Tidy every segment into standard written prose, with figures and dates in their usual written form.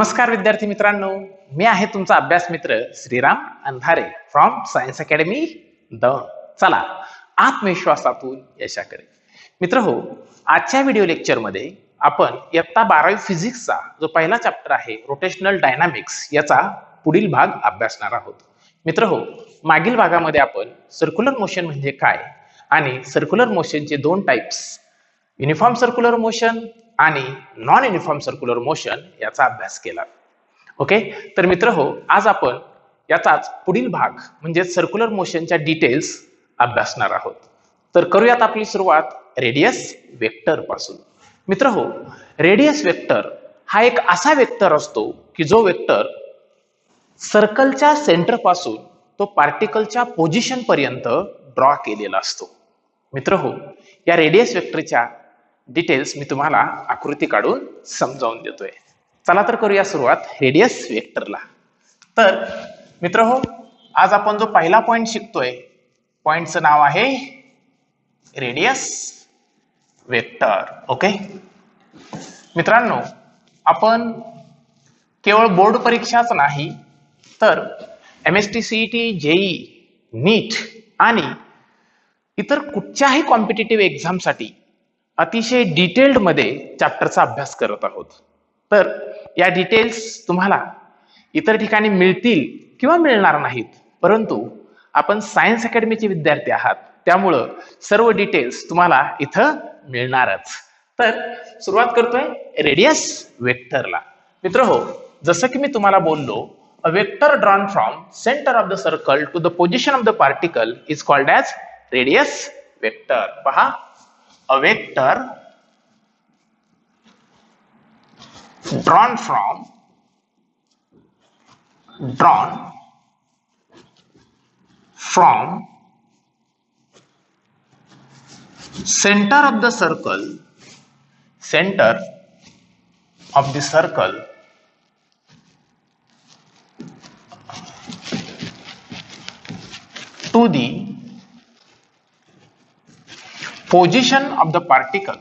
नमस्कार विद्यार्थी मित्रांनो, मी आहे तुमचा अभ्यास मित्र श्रीराम अंधारे फ्रॉम सायन्स अकॅडमी दौंड. चला आत्मविश्वासातून यशाकडे. मित्र हो, आजच्या व्हिडिओ लेक्चरमध्ये आपण इयत्ता 12वी फिजिक्सचा जो पहिला चॅप्टर आहे रोटेशनल डायनामिक्स याचा पुढील भाग अभ्यासणार आहोत. मित्र हो, मागील भागामध्ये आपण सर्क्युलर मोशन म्हणजे काय आणि सर्क्युलर मोशनचे दोन टाइप्स युनिफॉर्म सर्क्युलर मोशन आणि नॉन युनिफॉर्म सर्क्युलर मोशन याचा अभ्यास केला. ओके, तर मित्र हो, आज आपण याचाच पुढील भाग म्हणजे सर्क्युलर मोशनच्या डिटेल्स अभ्यासणार आहोत. तर करूयात आपली सुरुवात रेडियस वेक्टर पासून. मित्र हो, रेडियस वेक्टर हा एक असा वेक्टर असतो की जो वेक्टर सर्कलच्या सेंटर पासून तो पार्टिकलच्या पोझिशन पर्यंत ड्रॉ केलेला असतो. मित्र हो, या रेडियस वेक्टरच्या डिटेल्स मी तुम्हाला आकृती काढून समजावून देतोय. चला तर करूया सुरुवात रेडियस वेक्टरला. तर मित्र हो, आज आपण जो पहिला पॉइंट शिकतोय पॉइंटचं नाव आहे रेडियस वेक्टर. ओके मित्रांनो, आपण केवळ बोर्ड परीक्षाच नाही तर MST-CET, JEE, नीट आणि इतर कुठच्याही कॉम्पिटिटिव्ह एक्झामसाठी अतिशय डिटेल्ड मध्ये चॅप्टरचा अभ्यास करत आहोत. तर या डिटेल्स तुम्हाला इतर ठिकाणी मिळतील किंवा मिळणार नाहीत, परंतु आपण सायन्स अकॅडमीचे विद्यार्थी आहात त्यामुळं सर्व डिटेल्स तुम्हाला इथं मिळणारच. तर सुरुवात करतोय रेडियस वेक्टरला. मित्र हो, जसं की मी तुम्हाला बोललो, a vector drawn from centre of the circle to the position of the particle is called as radius vector. पहा, a vector drawn from center of the circle to the position of the particle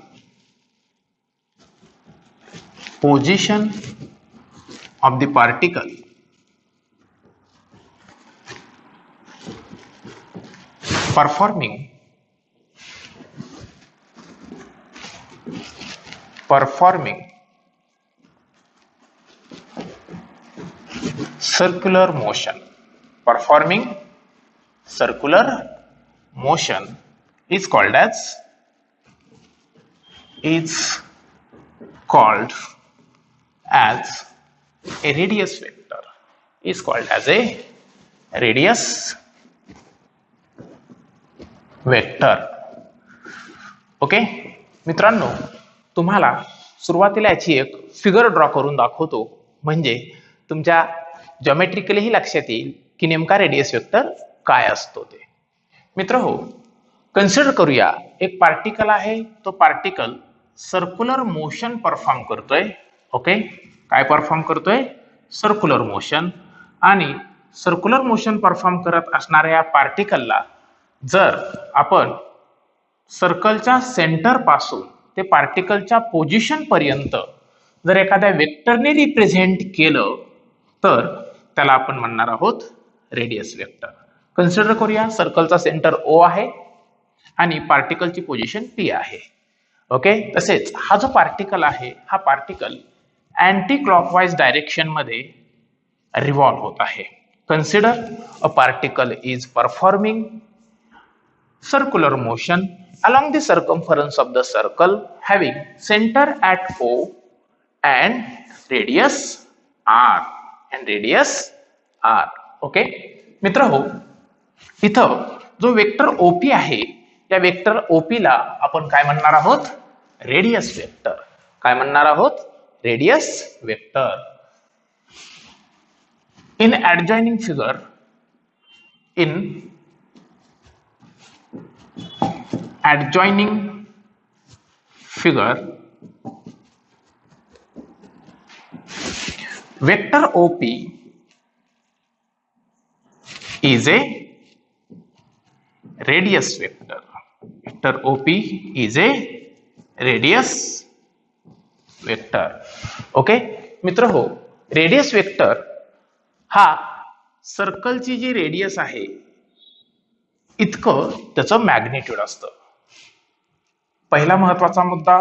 performing circular motion is called as a radius vector. Okay मित्रांनो, तुम्हाला सुरुवातीला याची एक figure draw करून दाखवतो म्हणजे तुमच्या जॉमेट्रिकलीही लक्षात येईल की नेमका रेडियस वेक्टर काय असतो ते. मित्र हो, कन्सिडर करूया एक पार्टिकल आहे, तो पार्टिकल सर्क्युलर मोशन परफॉर्म करतोय. ओके, काय परफॉर्म करतोय? Circular motion. आणि सर्क्युलर मोशन परफॉर्म करत असणाऱ्या पार्टिकलला जर आपण सर्कलच्या सेंटर पासून ते पार्टिकलच्या पोझिशन पर्यंत जर एखाद्या वेक्टरने रिप्रेझेंट केलं तर त्याला आपण म्हणणार आहोत रेडियस वेक्टर. कन्सिडर करूया, सर्कलचा सेंटर O आहे आणि पार्टिकलची पोझिशन P आहे. ओके, तसेच हा जो पार्टिकल आहे हा पार्टिकल अँटी क्लॉकवाइज डायरेक्शन मध्ये रिव्हॉल्व होत आहे. Consider a particle is performing circular motion along the circumference of the circle having center at O and radius R. Okay मित्र हो, इथं जो वेक्टर OP आहे या वेक्टर OP ला आपण काय म्हणणार आहोत? Radius vector. काय म्हणणार आहोत? Radius vector. In adjoining figure vector OP is a radius vector. Vector OP is a radius vector. Okay मित्र हो, रेडियस वेक्टर हा सर्कलची जी रेडियस आहे इतकं त्याचं मॅग्निट्यूड असतं. पहिला महत्वाचा मुद्दा,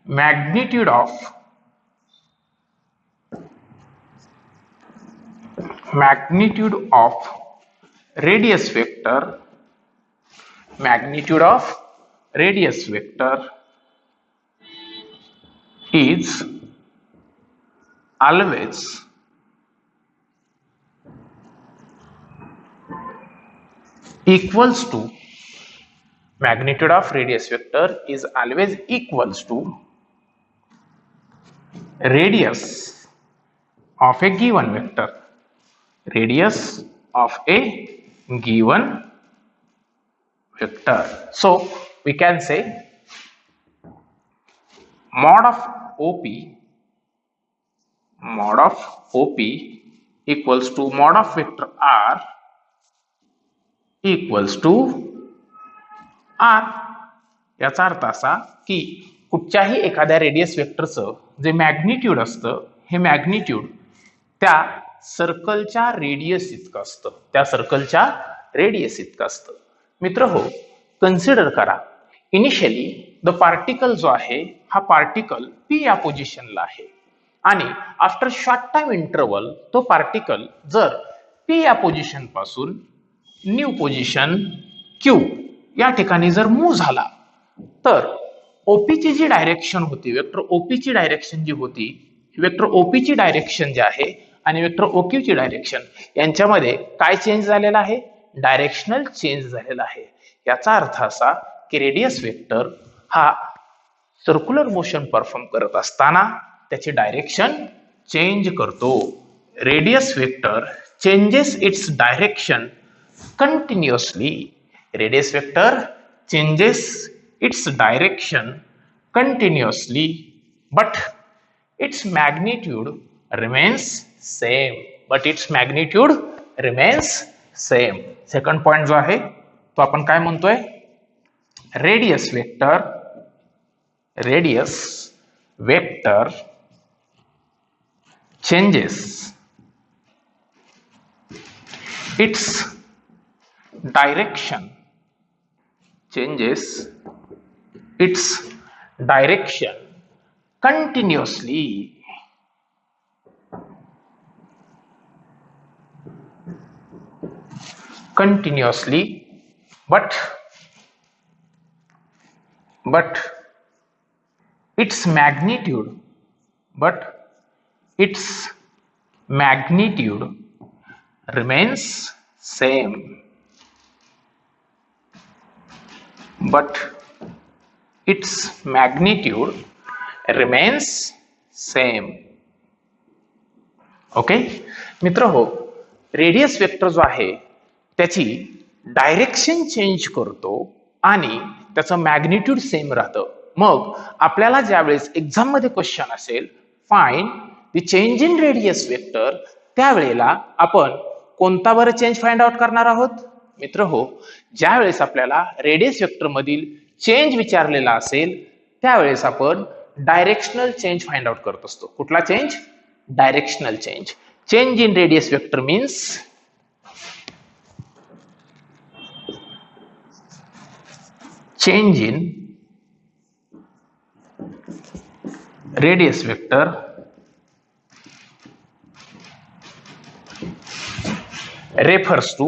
magnitude of radius vector is always equals to radius of a given vector. So we can say mod of OP equals to mod of vector R equals to R. याचा अर्थ असा की कुठच्याही एखाद्या रेडियस वेक्टरचं जे मॅग्निट्यूड असतं हे magnitude त्या सर्कलच्या रेडियस इतकं असतं. मित्र हो, कन्सिडर करा इनिशियली द पार्टिकल जो आहे हा पार्टिकल P या पोझिशनला आहे आणि आफ्टर शॉर्ट टाइम इंटरवल तो पार्टिकल जर P या पोझिशन पासून न्यू पोझिशन Q या ठिकाणी जर मूव्ह झाला तर ओपीची जी डायरेक्शन होती, वेक्टर ओपीची डायरेक्शन जी होती, वेक्टर ओपीची डायरेक्शन जी आहे आणि वेक्टर ओक्यूची डायरेक्शन यांच्यामध्ये काय चेंज झालेला आहे? डायरेक्शनल चेंज झालेला आहे. याचा अर्थ असा की रेडियस वेक्टर हा सर्क्युलर मोशन परफॉर्म करत असताना त्याची डायरेक्शन चेंज करतो. Radius vector changes its direction continuously. Radius vector changes its direction continuously, but its magnitude remains same. Second point जो आहे तो आपण काय म्हणतोय? Radius vector changes its direction continuously, but its magnitude remains same. Okay मित्र हो, radius vector जो आहे त्याची डायरेक्शन चेंज करतो आणि त्याचं मॅग्निट्यूड सेम राहतं. मग आपल्याला ज्यावेळेस एक्झाम मध्ये क्वेश्चन असेल find the change in radius vector, त्यावेळेला आपण कोणता बरं चेंज फाइंड आउट करणार आहोत? मित्र हो, ज्यावेळेस आपल्याला रेडियस वेक्टर मधील चेंज विचारलेला असेल त्यावेळेस आपण डायरेक्शनल चेंज फाइंड आउट करत असतो. कुठला change? Directional change. Change in radius vector means change in radius vector refers to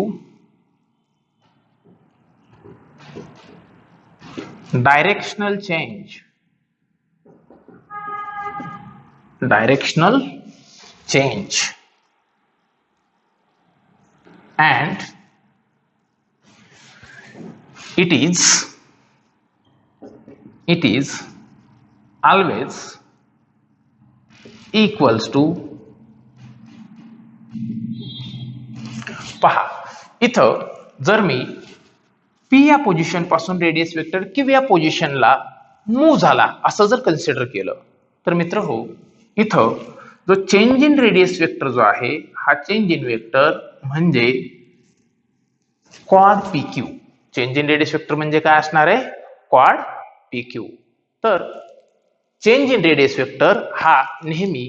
directional change and it is always equals to, पहा इथं जर मी P या पोझिशन पासून रेडियस वेक्टर Q या पोझिशनला मूव्ह झाला असं जर कन्सिडर केलं तर मित्र हो, इथं जो चेंज इन रेडियस वेक्टर जो आहे हा चेंज इन वेक्टर म्हणजे quad PQ. Change in radius vector म्हणजे काय असणार आहे? Quad PQ. तर चेंज इन रेडियस वेक्टर हा नेहमी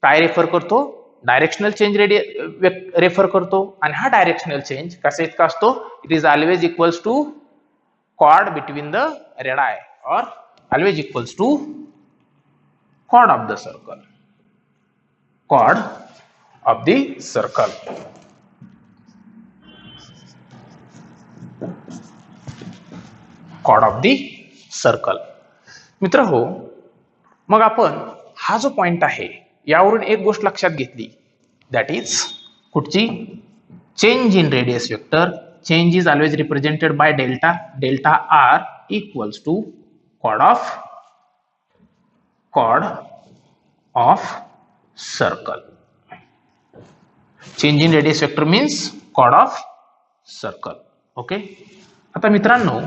काय रेफर करतो? डायरेक्शनल चेंज रेफर करतो. आणि हा डायरेक्शनल चेंज कसा इतका असतो? It is always equals to chord between the radii or always equals to chord of the circle. Chord of the circle. Chord of the circle. मित्र हो, मग आपण हा जो पॉइंट आहे यावरून एक गोष्ट लक्षात घेतली, दॅट इज कुठची? Change in radius vector. Change is always represented by delta. Delta r equals to chord of circle. Change in radius vector means chord of circle. Okay. आता मित्रांनो,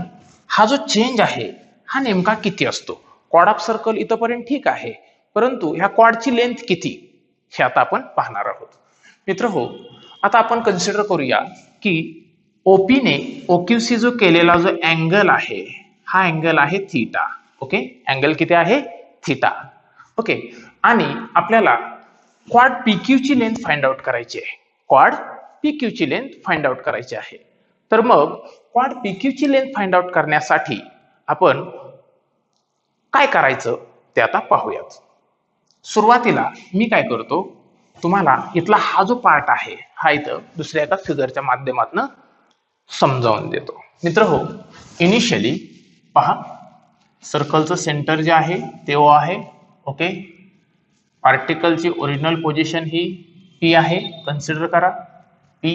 हा जो चेंज आहे हा नेमका किती असतो? chord of circle इथपर्यंत ठीक आहे, परंतु ह्या chordची लेंथ किती हे आता आपण पाहणार आहोत. मित्र हो, आता आपण कन्सिडर करूया की ओपी ने ओक्यूसी जो केलेला जो अँगल आहे हा अँगल आहे थीटा. ओके. अँगल किती आहे? थीटा. ओके. आणि आपल्याला क्वाड पीक्यू ची लेंथ फाइंड आउट करायची आहे. क्वाड पीक्यू ची लेंथ फाइंड आउट करायची आहे. तर मग क्वाड पीक्यू ची लेंथ फाइंड आउट करण्यासाठी आपण काय करायचं ते आता पाहूयात. सुरुवातीला मी काय करतो, तुम्हाला इथला हा जो पार्ट आहे हा इथं दुसऱ्या एका फिगरच्या माध्यमातून समजावून देतो. मित्र हो, इनिशियली पहा, सर्कलचं सेंटर जे आहे ते ओ आहे. ओके. पार्टिकलची ओरिजिनल पोझिशन ही पी आहे. कन्सिडर करा पी.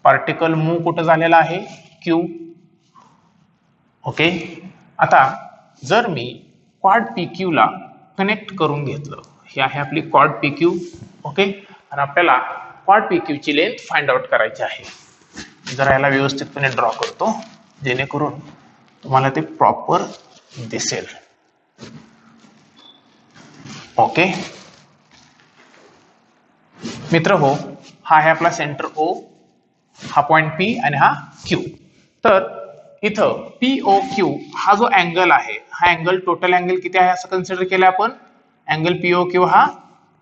पार्टिकल मूव्ह कुठं झालेला आहे? क्यू. ओके. आता जर मी क्वाड पी क्यू ला कनेक्ट करून घेतलं, ही आहे आपली क्वाड पी क्यू. ओके. आणि आपल्याला क्वाड पी क्यू ची लेंथ फाइंड आउट करायची आहे. जरा याला व्यवस्थितपणे ड्रॉ करतो जेणेकरून तुम्हाला ते प्रॉपर दिसेल. ओके. मित्र हो, हा आहे आपला सेंटर ओ, हा पॉइंट पी आणि हा क्यू. तर इथं पी ओ क्यू हा जो अँगल आहे हा अँगल टोटल अँगल किती आहे असं कन्सिडर केलं आपण? अँगल पी ओ क्यू हा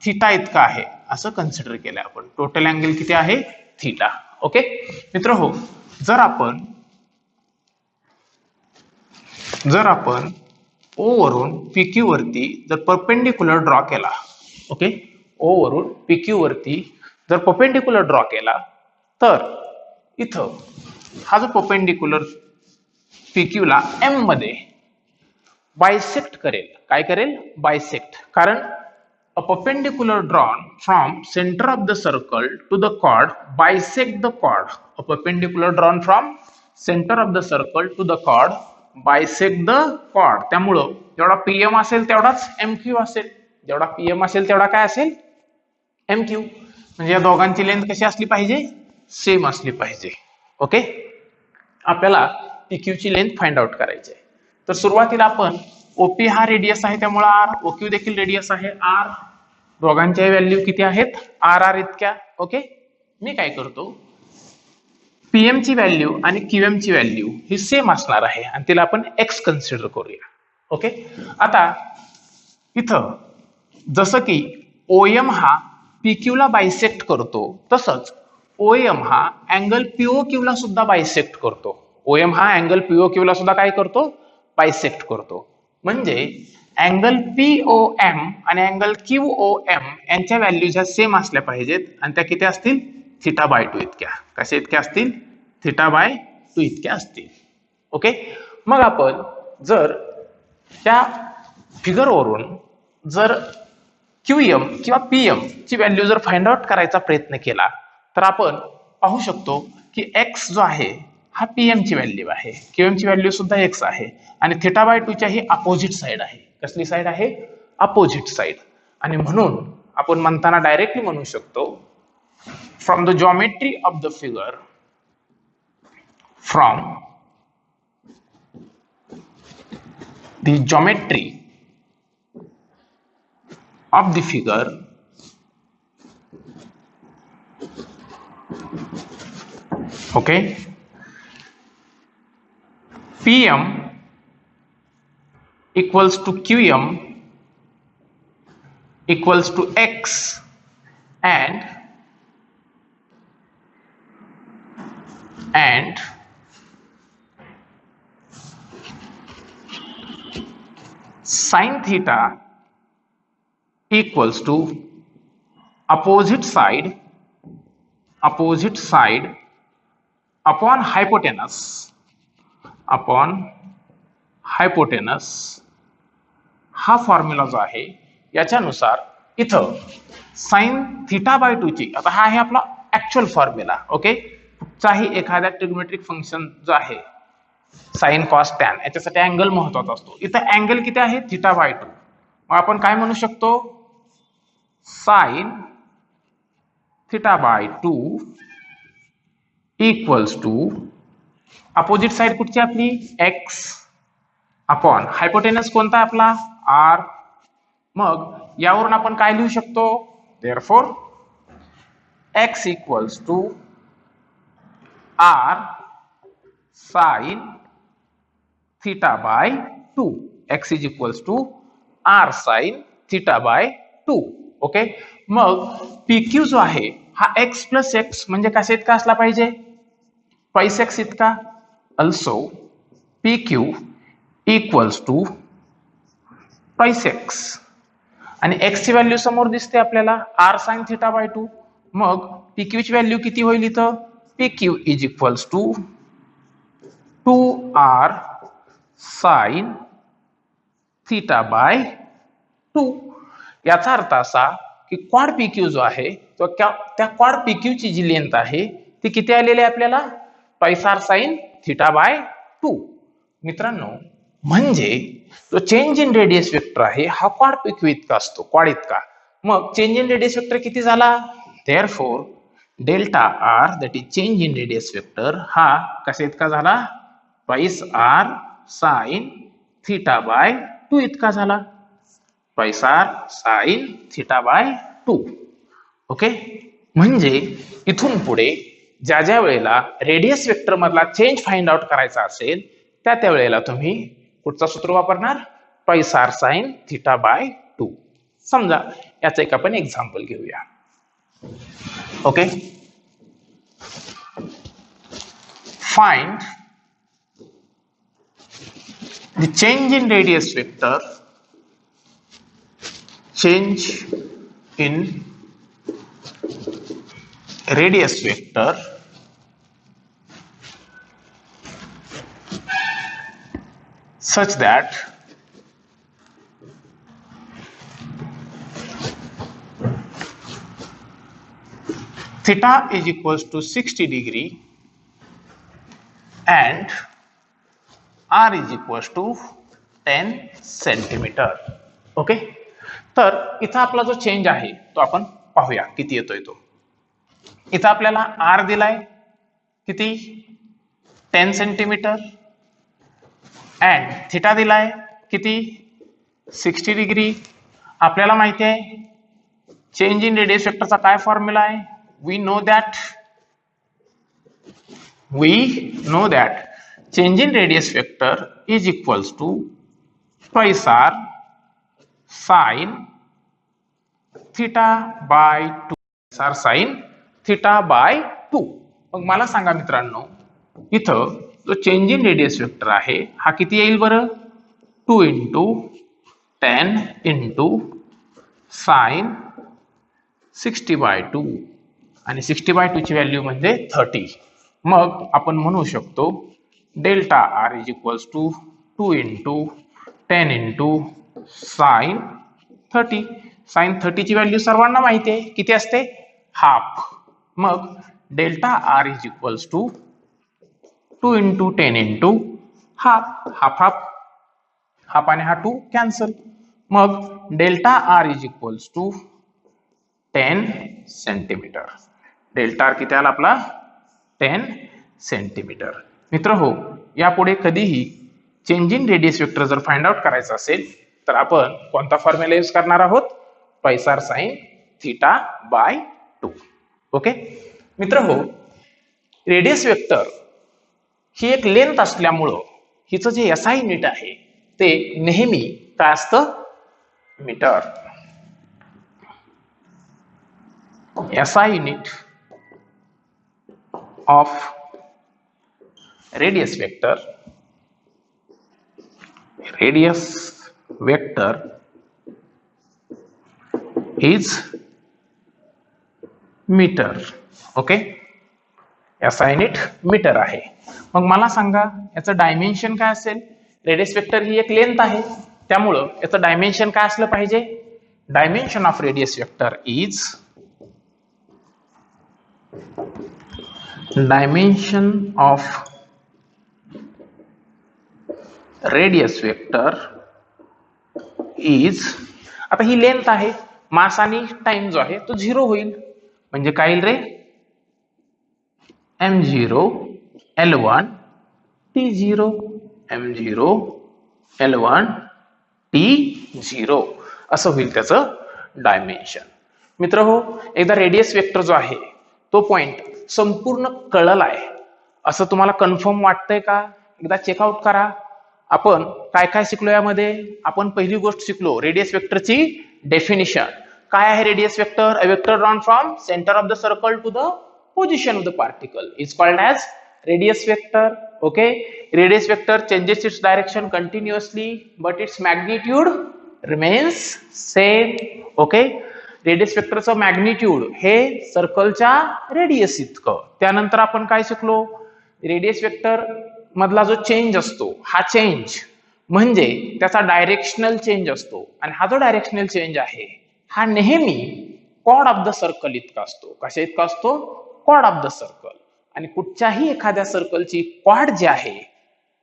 थीटा इतका आहे असं कन्सिडर केलं आपण. टोटल अँगल किती आहे? थीटा. ओके. मित्र हो, जर आपण ओ वरून पीक्यू वरती जर परपेंडिक्युलर ड्रॉ केला, ओके, ओ वरून पीक्यू वरती जर परपेंडिक्युलर ड्रॉ केला, तर इथं हा जो परपेंडिक्युलर पीक्यू ला एम मध्ये बायसेक्ट करेल. काय करेल? बायसेक्ट. कारण a perpendicular drawn from center of the circle to the chord bisect the chord. A perpendicular drawn from center of the circle to the chord bisect the chord. त्यामुळं जेवढा PM असेल तेवढाच MQ असेल. जेवढा PM असेल तेवढा काय असेल? एमक्यू. म्हणजे या दोघांची लेंथ कशी असली पाहिजे? सेम असली पाहिजे. ओके. आपल्याला पीक्यू ची लेंथ फाइंड आउट करायची आहे. तर सुरुवातीला आपण ओपी हा रेडियस आहे त्यामुळे आर, ओक्यू देखील रेडियस आहे आर. दोघांच्या व्हॅल्यू किती आहेत? आर आर इतक्या. ओके. मी काय करतो, पीएम ची व्हॅल्यू आणि क्यूएम ची व्हॅल्यू ही सेम असणार आहे आणि तिला आपण एक्स कन्सिडर करूया. ओके. आता इथं जसं की ओएम हा पीक्यू ला बायसेक्ट करतो, तसंच ओएम हा अँगल पीओक्यू ला सुद्धा बायसेक्ट करतो. ओएम हा अँगल पीओक्यू ला सुद्धा काय करतो? बायसेक्ट करतो. म्हणजे अँगल पीओएम आणि अँगल क्यूओएम यांच्या व्हॅल्यूज ह्या सेम असल्या पाहिजेत आणि त्या किती असतील? थिटा बाय 2 इतक्या. कशा इतक्या असतील? थिटा बाय 2 इतक्या असतील. ओके. मग आपण जर त्या फिगरवरून जर क्यूएम किंवा पीएम ची व्हॅल्यू जर फाइंड आउट करायचा प्रयत्न केला तर आपण पाहू शकतो की एक्स जो आहे हा पीएम ची व्हॅल्यू आहे, क्यूएम ची व्हॅल्यू सुद्धा एक्स आहे आणि थिटा बाय 2 च्या ही अपोजिट साइड आहे. कसली साइड आहे? Opposite side. आणि म्हणून आपण म्हणताना डायरेक्टली म्हणू शकतो, from the geometry of the figure, from the geometry of the figure, okay, PM equals to QM equals to x and sin theta equals to opposite side upon hypotenuse हा formula जो आहे याच्यानुसार इथं sign theta by 2 ची, आता हा आहे आपला ऍक्च्युअल फॉर्म्युला. ओके, कुठचाही एखाद्या ट्रिग्नोमेट्रिक फंक्शन जो आहे साइन कॉस टॅन याच्यासाठी अँगल महत्वाचा असतो. इथं अँगल किती आहे? Theta by 2. मग आपण काय म्हणू शकतो? Sine theta by 2 equals to opposite side कुठची आपली? x अपॉन हायपोटेनस कोणता आपला? r. मग यावरून आपण काय लिहू शकतो? Therefore x equals to r sine theta by 2. x is equals to r sine theta by 2. Okay, मग pq जो आहे हा x प्लस x म्हणजे कशा इतका असला पाहिजे? ट्वाइस x इतका. Also pq equals to twice x आणि x ची व्हॅल्यू समोर दिसते आपल्याला r साइन थीटा बाय 2. मग pq ची व्हॅल्यू किती होईल इथं? pq is equals to 2r sine theta by 2. याचा अर्थ असा की क्वाड pq जो आहे तो त्या क्वाड pq ची जी लेंथ आहे ती किती आलेली आहे आपल्याला? Twice r sine theta by 2. मित्रांनो, म्हणजे जो चेंज इन रेडियस वेक्टर आहे हा क्वाड pq इतका असतो, क्वाड इतका. मग चेंज इन रेडियस वेक्टर किती झाला? Therefore delta r that is change in radius vector हा कशा इतका झाला? Twice r sine theta by 2 इतका झाला. Twice r sine theta by 2. Okay, म्हणजे इथून पुढे ज्या ज्या वेळेला रेडियस वेक्टर मधला चेंज फाइंड आउट करायचा असेल त्या वेळेला तुम्ही कुठचा सूत्र वापरणार? Twice r sine theta by 2. समजा याचं एक आपण एक्झाम्पल घेऊया. Okay, find the change in radius vector such that theta is equals to 60 degree and r is equals to 10 centimetre. Okay, तर इथं आपला जो चेंज आहे तो आपण पाहूया किती येतोय तो. इथं आपल्याला r दिलाय किती? 10 सेंटीमीटर अँड थिटा दिलाय किती? 60 डिग्री. आपल्याला माहिती आहे चेंज इन रेडियस वेक्टरचा काय फॉर्म्युला आहे? We know that change in radius vector is equals to twice r sine theta by 2. r sine theta by 2. मग मला सांगा मित्रांनो, इथं जो चेंज इन रेडियस वेक्टर आहे हा किती येईल बरं? 2 इंटू 10 इंटू साइन 60 बाय 2 आणि 60 बाय 2 ची व्हॅल्यू म्हणजे 30. मग आपण म्हणू शकतो delta r is equals to 2 into 10 into sine 30. Sine 30 ची व्हॅल्यू सर्वांना माहिती आहे किती असते? हाफ. मग delta r is equals to 2 into 10 into half. Half आणि हा 2 कॅन्सल. मग delta r is equals to 10 centimetre. Delta r किती आला आपला? 10 सेंटीमीटर. मित्र हो, यापुढे कधीही चेंज इन रेडियस वेक्टर जर फाइंड आउट करायचा असेल तर आपण कोणता फॉर्म्युला यूज करणार आहोत? Twice r sine theta by 2. Okay मित्र हो, रेडियस वेक्टर ही एक लेंथ असल्यामुळं हिचं जे SI युनिट आहे ते नेहमी काय असतं? Metre. SI unit of radius vector is metre. Okay, SI unit metre आहे. मग मला सांगा याचं डायमेन्शन काय असेल. रेडियस वेक्टर ही एक लेंथ आहे, त्यामुळं याचं डायमेन्शन काय असलं पाहिजे. Dimension of radius vector is dimension of radius vector is, आता ही लेंथ आहे, मास आणि टाइम जो आहे तो 0 होईल, म्हणजे काय येईल रे, m0 l1 t0 m0 l1 t0 असं होईल त्याचं डायमेन्शन. मित्र हो, एकदा रेडियस वेक्टर जो आहे तो पॉइंट संपूर्ण कळला आहे असं तुम्हाला कन्फर्म वाटतंय का. एकदा चेकआउट करा. आपण काय काय शिकलो यामध्ये. आपण पहिली गोष्ट शिकलो रेडियस वेक्टरची डेफिनिशन. काय आहे radius vector. A vector drawn from centre of the circle to the position of the particle is called as radius vector. Okay, radius vector changes its direction continuously but its magnitude remains same. Okay, radius वेक्टरचं magnitude हे सर्कलच्या radius इतकं. त्यानंतर आपण काय शिकलो, radius vector मधला जो चेंज असतो हा चेंज म्हणजे त्याचा डायरेक्शनल चेंज असतो, आणि हा जो डायरेक्शनल चेंज आहे हा नेहमी कॉर्ड ऑफ द सर्कल इतका असतो. कशा इतका असतो, कॉर्ड ऑफ द सर्कल. आणि कुठच्याही एखाद्या सर्कलची कॉर्ड जी आहे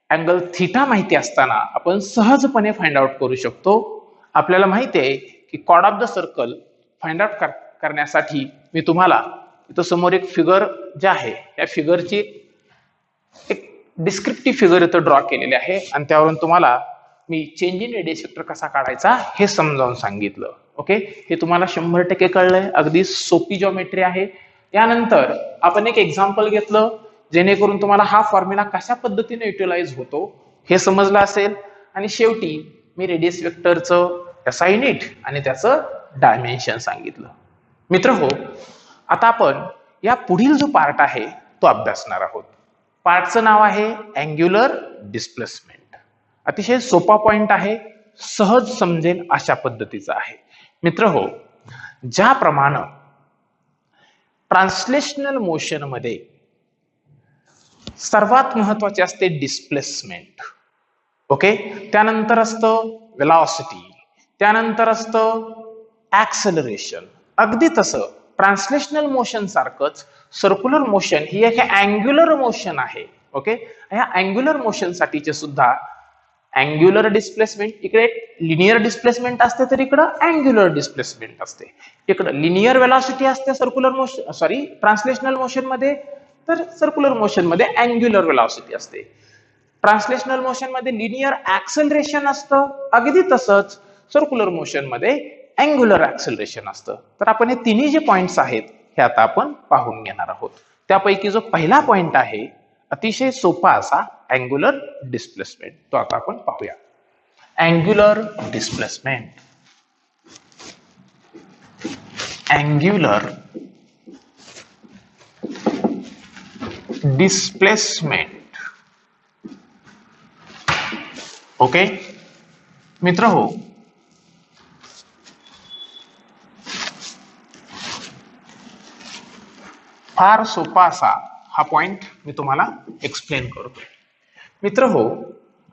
अँगल थिटा माहिती असताना आपण सहजपणे फाइंड आउट करू शकतो. आपल्याला माहिती आहे की chord of the circle find out करण्यासाठी मी तुम्हाला इथं समोर एक फिगर जे आहे या फिगरची एक डिस्क्रिप्टिव्ह फिगर इथं ड्रॉ केलेली आहे, आणि त्यावरून तुम्हाला मी चेंज इन रेडियस वेक्टर कसा काढायचा हे समजावून सांगितलं. ओके, हे तुम्हाला 100% कळलंय. अगदी सोपी जॉमेट्री आहे. यानंतर आपण एक एक्झाम्पल घेतलं जेणेकरून तुम्हाला हा फॉर्म्युला कशा पद्धतीने युटिलाइज होतो हे समजलं असेल. आणि शेवटी मी रेडियस वेक्टरचं SI युनिट आणि त्याचं डायमेन्शन सांगितलं. मित्र हो, आता आपण या पुढील जो पार्ट आहे तो अभ्यासणार आहोत. पार्टचं नाव आहे अँग्युलर डिस्प्लेसमेंट. अतिशय सोपा पॉइंट आहे, सहज समजेल अशा पद्धतीचा आहे. मित्र हो, ज्याप्रमाणे ट्रान्सलेशनल मोशन मध्ये सर्वात महत्वाचे असते डिस्प्लेसमेंट. ओके, त्यानंतर असतं वेलॉसिटी, त्यानंतर असतं ऍक्सेलरेशन. अगदी तसं ट्रान्सलेशनल मोशन सारखंच सर्क्युलर मोशन ही एक अँग्युलर मोशन आहे. ओके, ह्या अँग्युलर मोशन साठीचे सुद्धा अँग्युलर डिस्प्लेसमेंट, इकडे लिनियर डिस्प्लेसमेंट असते तर इकडं अँग्युलर डिस्प्लेसमेंट असते. इकडं लिनियर वेलॉसिटी असते सर्क्युलर मोशन ट्रान्सलेशनल मोशन मध्ये, तर सर्क्युलर मोशन मध्ये अँग्युलर वेलॉसिटी असते. ट्रान्सलेशनल मोशन मध्ये लिनियर ऍक्सेलरेशन असतं, अगदी तसंच सर्क्युलर मोशन मध्ये अँग्युलर ऍक्सेलरेशन असतं. तर आपण हे तिन्ही जे पॉइंट्स आहेत हे आता आपण पाहून घेणार आहोत. त्यापैकी जो पहिला पॉइंट आहे अतिशय सोपा असा अँग्युलर डिस्प्लेसमेंट, तो आता आपण पाहूया. Angular displacement. Angular displacement. Okay मित्र हो, फार सोपा असा हा पॉइंट मी तुम्हाला एक्सप्लेन करतो. मित्र हो,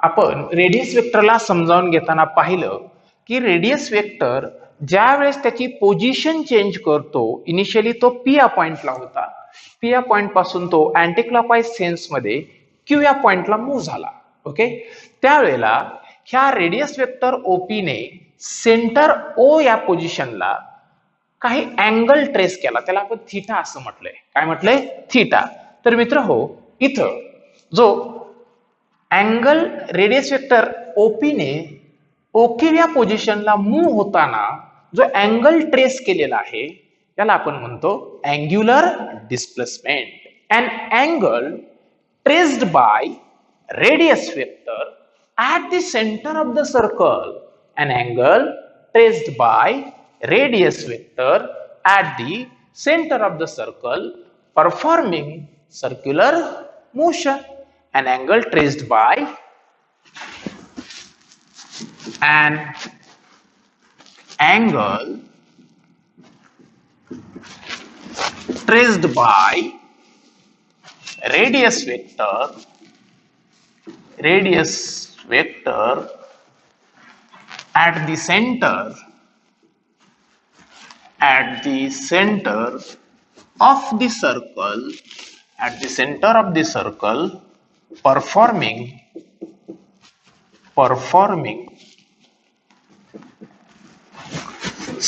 आपण रेडियस वेक्टरला समजावून घेताना पाहिलं की रेडियस वेक्टर ज्या वेळेस त्याची पोझिशन चेंज करतो, इनिशियली तो पी या पॉइंटला होता, पी या पॉइंट पासून तो अँटी क्लॉकवाईज सेन्स मध्ये क्यू या पॉइंटला मूव्ह झाला. ओके, त्यावेळेला ह्या रेडियस वेक्टर ओपी ने सेंटर ओ या पोझिशनला काही अँगल ट्रेस केला, त्याला आपण थीटा असं म्हटलंय. काय म्हटलंय? थीटा. तर मित्र हो, इथं जो अँगल रेडियस वेक्टर ओपी ने ओके या पोझिशनला मूव्ह होताना जो अँगल ट्रेस केलेला आहे त्याला आपण म्हणतो angular displacement. An angle traced by radius vector at the center of the circle, an angle traced by radius vector at the center of the circle performing circular motion. An angle traced by an angle traced by radius vector at the center of the circle performing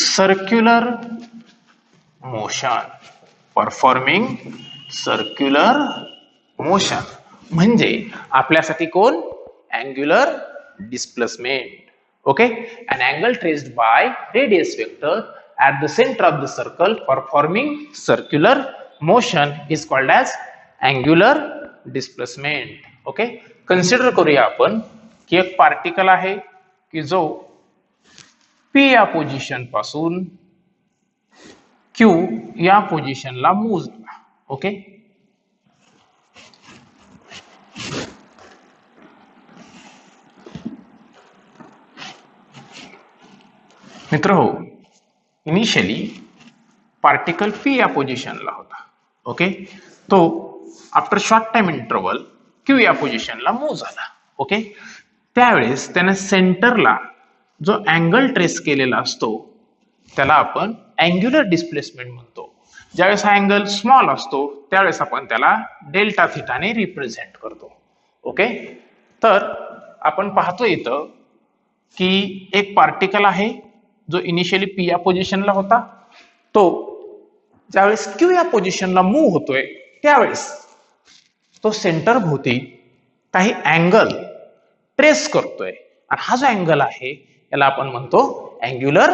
circular motion म्हणजे आपल्यासाठी कोण angular displacement. Okay, an angle traced by radius vector at the center of the circle performing circular motion is called as angular displacement. Okay, consider करूया आपण की एक particle आहे की जो P या पोझिशन पासून Q या पोझिशनला मूव्ह झाला. ओके, मित्र हो, इनिशियली पार्टिकल P या पोझिशनला होता. ओके, तो after short time interval Q या पोझिशनला मूव्ह झाला. ओके, त्यावेळेस त्याने सेंटरला जो अँगल ट्रेस केलेला असतो त्याला आपण अँग्युलर डिस्प्लेसमेंट म्हणतो. ज्यावेळेस हा अँगल स्मॉल असतो त्यावेळेस आपण त्याला डेल्टा थिटाने रिप्रेझेंट करतो. ओके, तर आपण पाहतो इथं की एक पार्टिकल आहे जो इनिशियली P या पोझिशनला होता, तो ज्यावेळेस Q या पोझिशनला मूव्ह होतोय त्यावेळेस तो सेंटर भोवती काही अँगल ट्रेस करतोय आणि हा जो अँगल आहे याला आपण म्हणतो अँग्युलर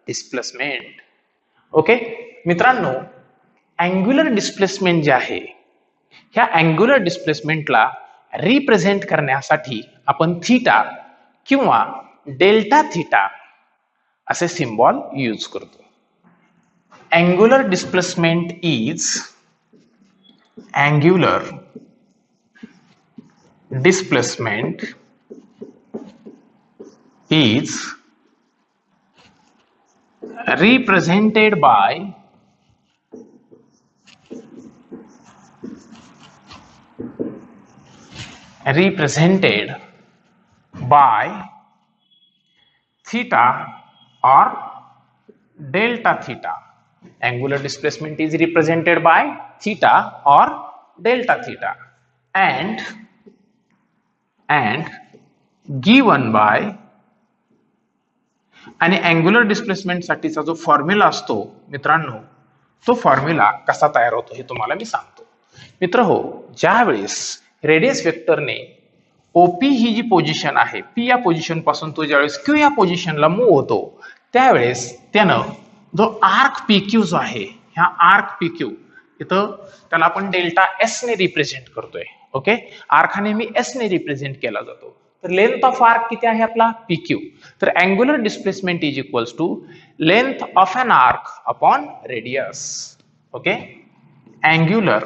डिस्प्लेसमेंट. ओके मित्रांनो, अँग्युलर डिस्प्लेसमेंट जे आहे ह्या अँग्युलर डिस्प्लेसमेंटला रिप्रेझेंट करण्यासाठी आपण थीटा किंवा डेल्टा थीटा असे सिम्बॉल यूज करतो. Angular displacement is represented by theta or delta theta. Angular displacement is represented by theta or delta theta and given by, आणि अँग्युलर डिस्प्लेसमेंट साठीचा जो फॉर्म्युला असतो मित्रांनो, तो फॉर्म्युला कसा तयार होतो हे तुम्हाला मी सांगतो. मित्र हो, ज्या वेळेस रेडियस वेक्टरने ओपी ही जी पोझिशन आहे P या पोझिशन पासून तो ज्यावेळेस Q या पोझिशनला मूव्ह होतो त्यावेळेस त्यानं जो आर्क PQ जो आहे, ह्या आर्क PQ इथं त्याला आपण डेल्टा S ने रिप्रेझेंट करतोय. ओके, आर्क हा नेहमी S ने रिप्रेझेंट केला जातो. तर लेंथ ऑफ आर्क किती आहे आपला PQ. तर angular displacement is equals to length of an arc upon radius. Okay, angular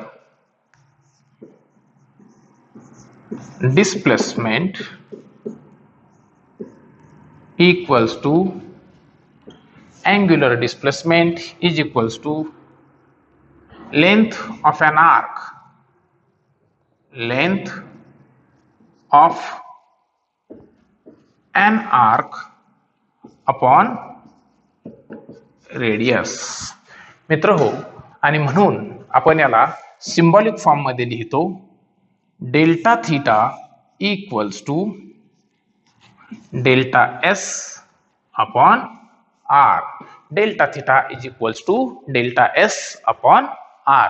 displacement equals to angular displacement is equals to length of an arc upon radius. मित्र हो, आणि म्हणून आपण याला सिंबॉलिक फॉर्म मध्ये लिहितो delta theta equals to delta S upon R. Delta theta is equals to delta S upon R.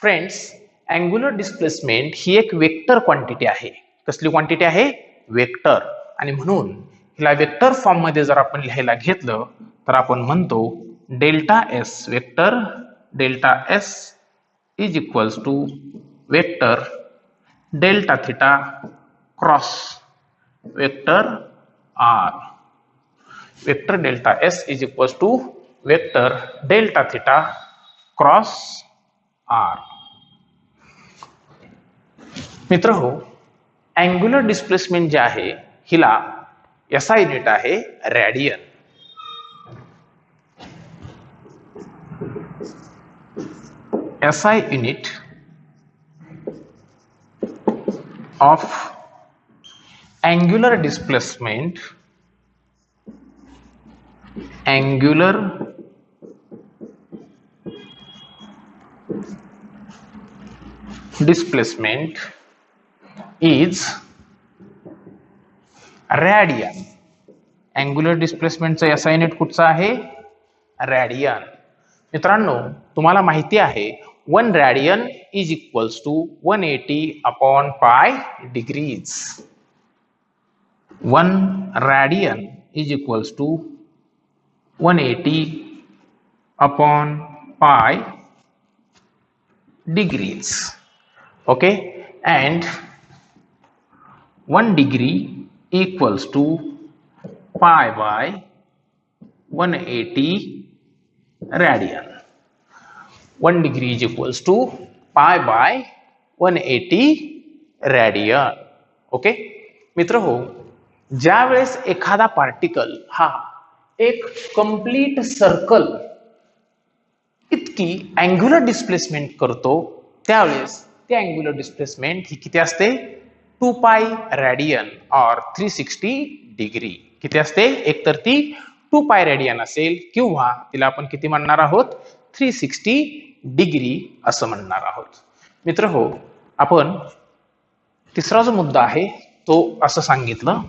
Friends, angular displacement ही एक वेक्टर क्वांटिटी आहे. कसली क्वांटिटी आहे? वेक्टर. आणि म्हणून हिला वेक्टर फॉर्म मध्ये जर आपण लिहायला घेतलं तर आपण म्हणतो delta S vector delta S is equals to vector delta theta cross vector R. Vector delta S is equals to vector delta theta cross R. मित्र हो, अँग्युलर डिस्प्लेसमेंट जे आहे हिला SI युनिट आहे radian. SI unit of angular displacement is radian. Angular डिस्प्लेसमेंटचं SI unit कुठचं आहे? Radian. मित्रांनो, तुम्हाला माहिती आहे 1 radian is equals to 180 upon pi degrees. 1 radian is equals to 180 upon pi degrees. Okay, and 1 degree equals to pi by 180 radian. 1 degree is equals to pi by 180 radian. Okay मित्र हो, ज्या वेळेस एखादा particle हा एक complete circle इतकी angular displacement करतो त्यावेळेस ती अँग्युलर डिस्प्लेसमेंट ही किती असते? 2 पाय रॅडियन और 360 डिग्री. किती असते? एकतर ती 2 पाय रॅडियन असेल किंवा तिला आपण किती म्हणणार आहोत? 360 डिग्री असं म्हणणार आहोत. मित्र हो, आपण तिसरा जो मुद्दा आहे तो असं सांगितलं,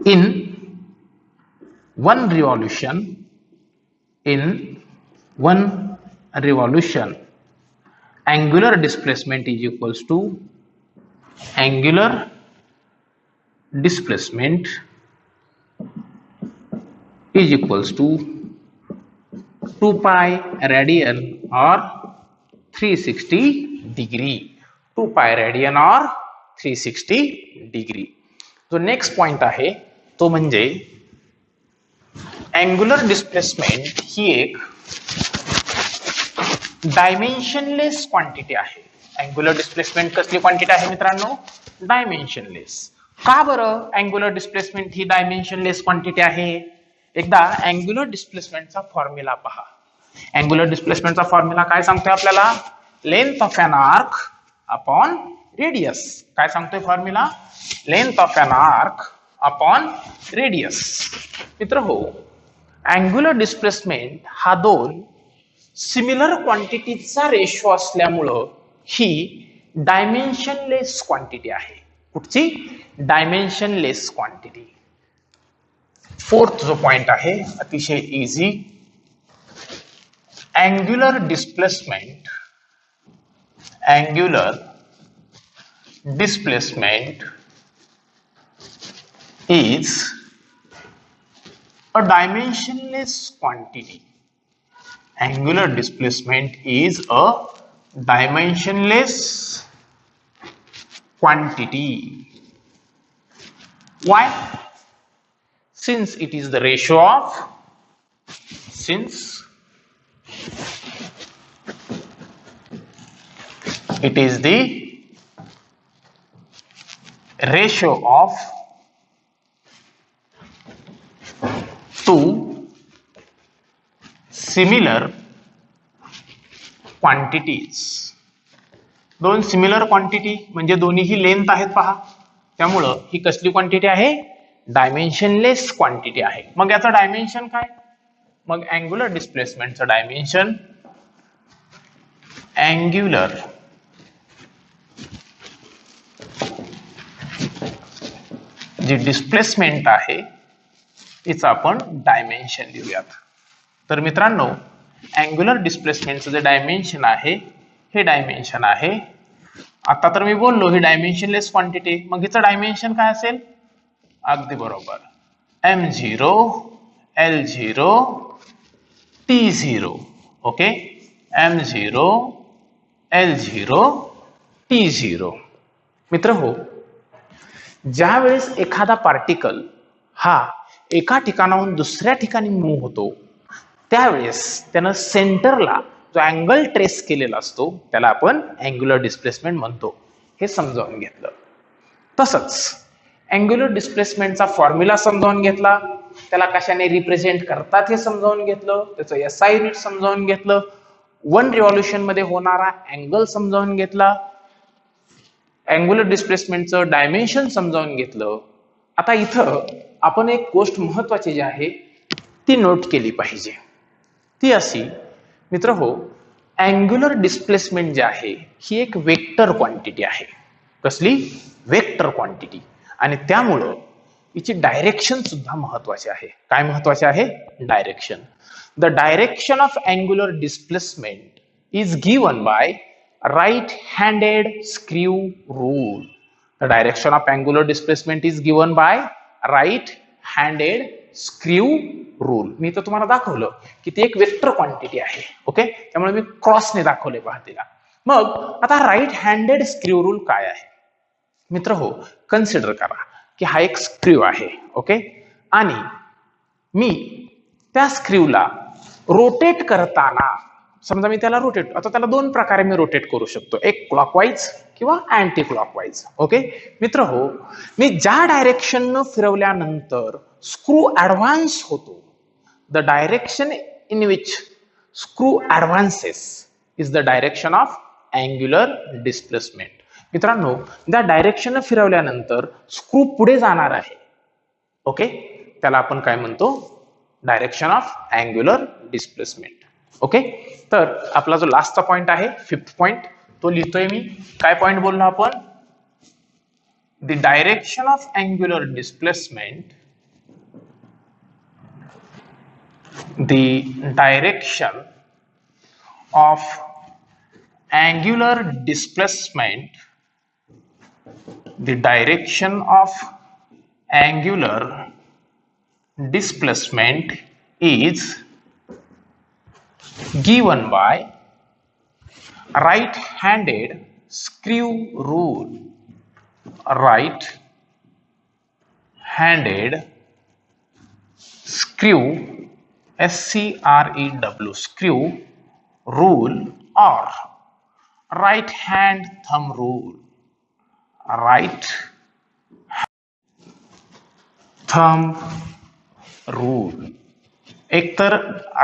in one revolution angular displacement is equals to angular displacement is equals to 2 pi radian or 360 degree. 2 pi radian or 360 degree. जो नेक्स्ट पॉइंट आहे तो म्हणजे अँग्युलर डिस्प्लेसमेंट ही एक डायमेन्शनलेस क्वांटिटी आहे. अँग्युलर डिस्प्लेसमेंट कसली क्वांटिटी आहे मित्रांनो? डायमेन्शनलेस. का बरं अँग्युलर डिस्प्लेसमेंट ही डायमेन्शनलेस क्वांटिटी आहे? एकदा अँग्युलर डिस्प्लेसमेंटचा फॉर्म्युला पहा. अँग्युलर डिस्प्लेसमेंटचा फॉर्म्युला काय सांगतोय आपल्याला? Length of an arc upon radius. काय सांगतोय formula? Length of an arc upon radius. मित्र हो, अँग्युलर डिस्प्लेसमेंट हा दोन सिमिलर क्वांटिटीचा रेशो असल्यामुळं ही डायमेन्शनलेस क्वांटिटी आहे. कुठची? Dimensionless quantity. फोर्थ जो पॉइंट आहे अतिशय easy. Angular displacement is a dimensionless quantity. Angular displacement is a dimensionless quantity. Why? Since it is the ratio of two similar quantities. दोन similar quantity म्हणजे दोन्हीही length आहेत पहा, त्यामुळं ही कसली क्वांटिटी आहे? डायमेन्शनलेस क्वांटिटी आहे. मग याचं डायमेन्शन काय? मग अँग्युलर डिस्प्लेसमेंटचं डायमेन्शन, अँग्युलर जी डिस्प्लेसमेंट आहे तिचं आपण डायमेन्शन लिहूयात. तर मित्रांनो, अँग्युलर डिस्प्लेसमेंटचं जे डायमेन्शन आहे हे डायमेन्शन आहे. आता तर मी बोललो ही डायमेन्शनलेस क्वांटिटी, मग हिचं डायमेन्शन काय असेल? अगदी बरोबर, m0 l0 t0. Okay, m0 l0 t0. मित्र हो, ज्या वेळेस एखादा पार्टिकल हा एका ठिकाणाहून दुसऱ्या ठिकाणी मूव्ह होतो त्यावेळेस त्यानं सेंटरला जो अँगल ट्रेस केलेला असतो त्याला आपण अँग्युलर डिस्प्लेसमेंट म्हणतो, हे समजावून घेतलं. तसंच अँग्युलर डिस्प्लेसमेंटचा फॉर्म्युला समजावून घेतला, त्याला कशाने रिप्रेझेंट करतात हे समजावून घेतलं, त्याचं SI युनिट समजावून घेतलं, 1 रिव्हॉल्युशन मध्ये होणारा अँगल समजावून घेतला, अँग्युलर डिस्प्लेसमेंटचं डायमेन्शन समजावून घेतलं. आता इथं आपण एक गोष्ट महत्वाची जी आहे ती नोट केली पाहिजे. ती अशी मित्रहो, अँग्युलर डिस्प्लेसमेंट जी आहे ही एक वेक्टर क्वांटिटी आहे. कसली? Vector quantity. आणि त्यामुळं हिची डायरेक्शन सुद्धा महत्वाची आहे. काय महत्वाचे आहे? Direction. The direction of angular displacement is given by right handed screw rule. The direction of angular displacement is given by right handed screw rule. मी तर तुम्हाला दाखवलं की ती एक वेक्टर क्वांटिटी आहे. ओके, त्यामुळे मी क्रॉसने दाखवले पहा तिला. मग आता राईट हँडेड स्क्रू रूल काय आहे मित्र हो? कन्सिडर करा की हा एक स्क्रू आहे. ओके, आणि मी त्या स्क्रूला रोटेट करताना, समजा मी त्याला रोटेट, आता त्याला 2 प्रकारे मी रोटेट करू शकतो, एक क्लॉकवाईज किंवा अँटी क्लॉकवाईज. ओके मित्र हो, मी ज्या डायरेक्शननं फिरवल्यानंतर स्क्रू ऍडव्हान्स होतो, the direction in which screw advances is the direction of angular displacement. मित्रांनो, त्या डायरेक्शननं फिरवल्यानंतर स्क्रू पुढे जाणार आहे. ओके, त्याला आपण काय म्हणतो? Direction of angular displacement. Okay, तर आपला जो लास्टचा पॉइंट आहे, 5th पॉइंट, तो लिहितोय मी. काय पॉइंट बोललो आपण? The direction of angular displacement, the direction of angular displacement, the direction of angular displacement is given by right-handed screw rule. Right-handed screw, SCREW, screw rule or right hand thumb rule. Right thumb rule. एक तर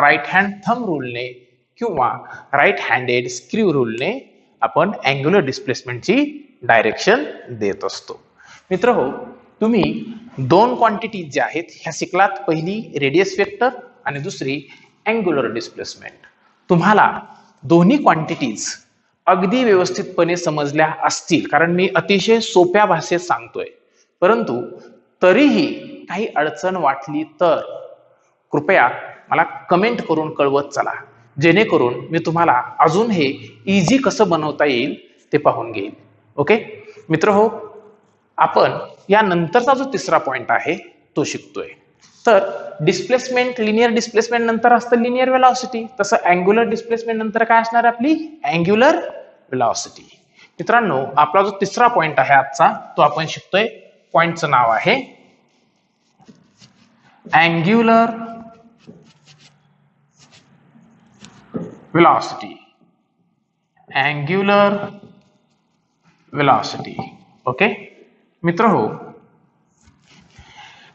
right hand thumb रूलने किंवा right handed screw रूलने आपण angular डिस्प्लेसमेंटची direction देत असतो. मित्र हो, तुम्ही 2 quantity ज्या आहेत ह्या शिकलात. पहिली रेडियस वेक्टर आणि दुसरी अँग्युलर डिस्प्लेसमेंट. तुम्हाला दोन्ही क्वांटिटीज अगदी व्यवस्थितपणे समजल्या असतील, कारण मी अतिशय सोप्या भाषेत सांगतोय. परंतु तरीही काही अडचण वाटली तर कृपया मला कमेंट करून कळवत चला, जेणेकरून मी तुम्हाला अजून हे इझी कसं बनवता येईल ते पाहून घेईल. ओके मित्र हो, आपण या नंतरचा जो 3रा पॉइंट आहे तो शिकतोय. तर डिस्प्लेसमेंट, लिनियर डिस्प्लेसमेंट नंतर असतं लिनियर वेलॉसिटी, तसं अँग्युलर डिस्प्लेसमेंट नंतर काय असणार आपली? Angular velocity. मित्रांनो, आपला जो 3रा पॉइंट आहे आजचा तो आपण शिकतोय. पॉइंटचं नाव आहे angular velocity. Angular velocity. Okay मित्र हो,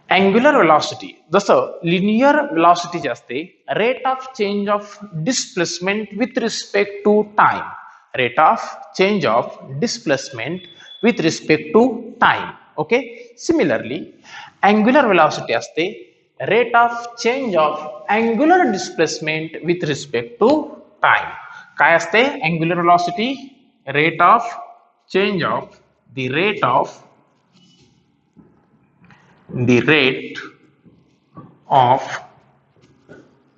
अँग्युलर वेलॉसिटी जसं लिनियर वेलॉसिटी जे असते, rate of change of displacement with respect to time. Rate of change of displacement with respect to time. Okay, similarly angular velocity असते rate of change of angular displacement with respect to time. काय असते angular velocity? Rate of change of the rate of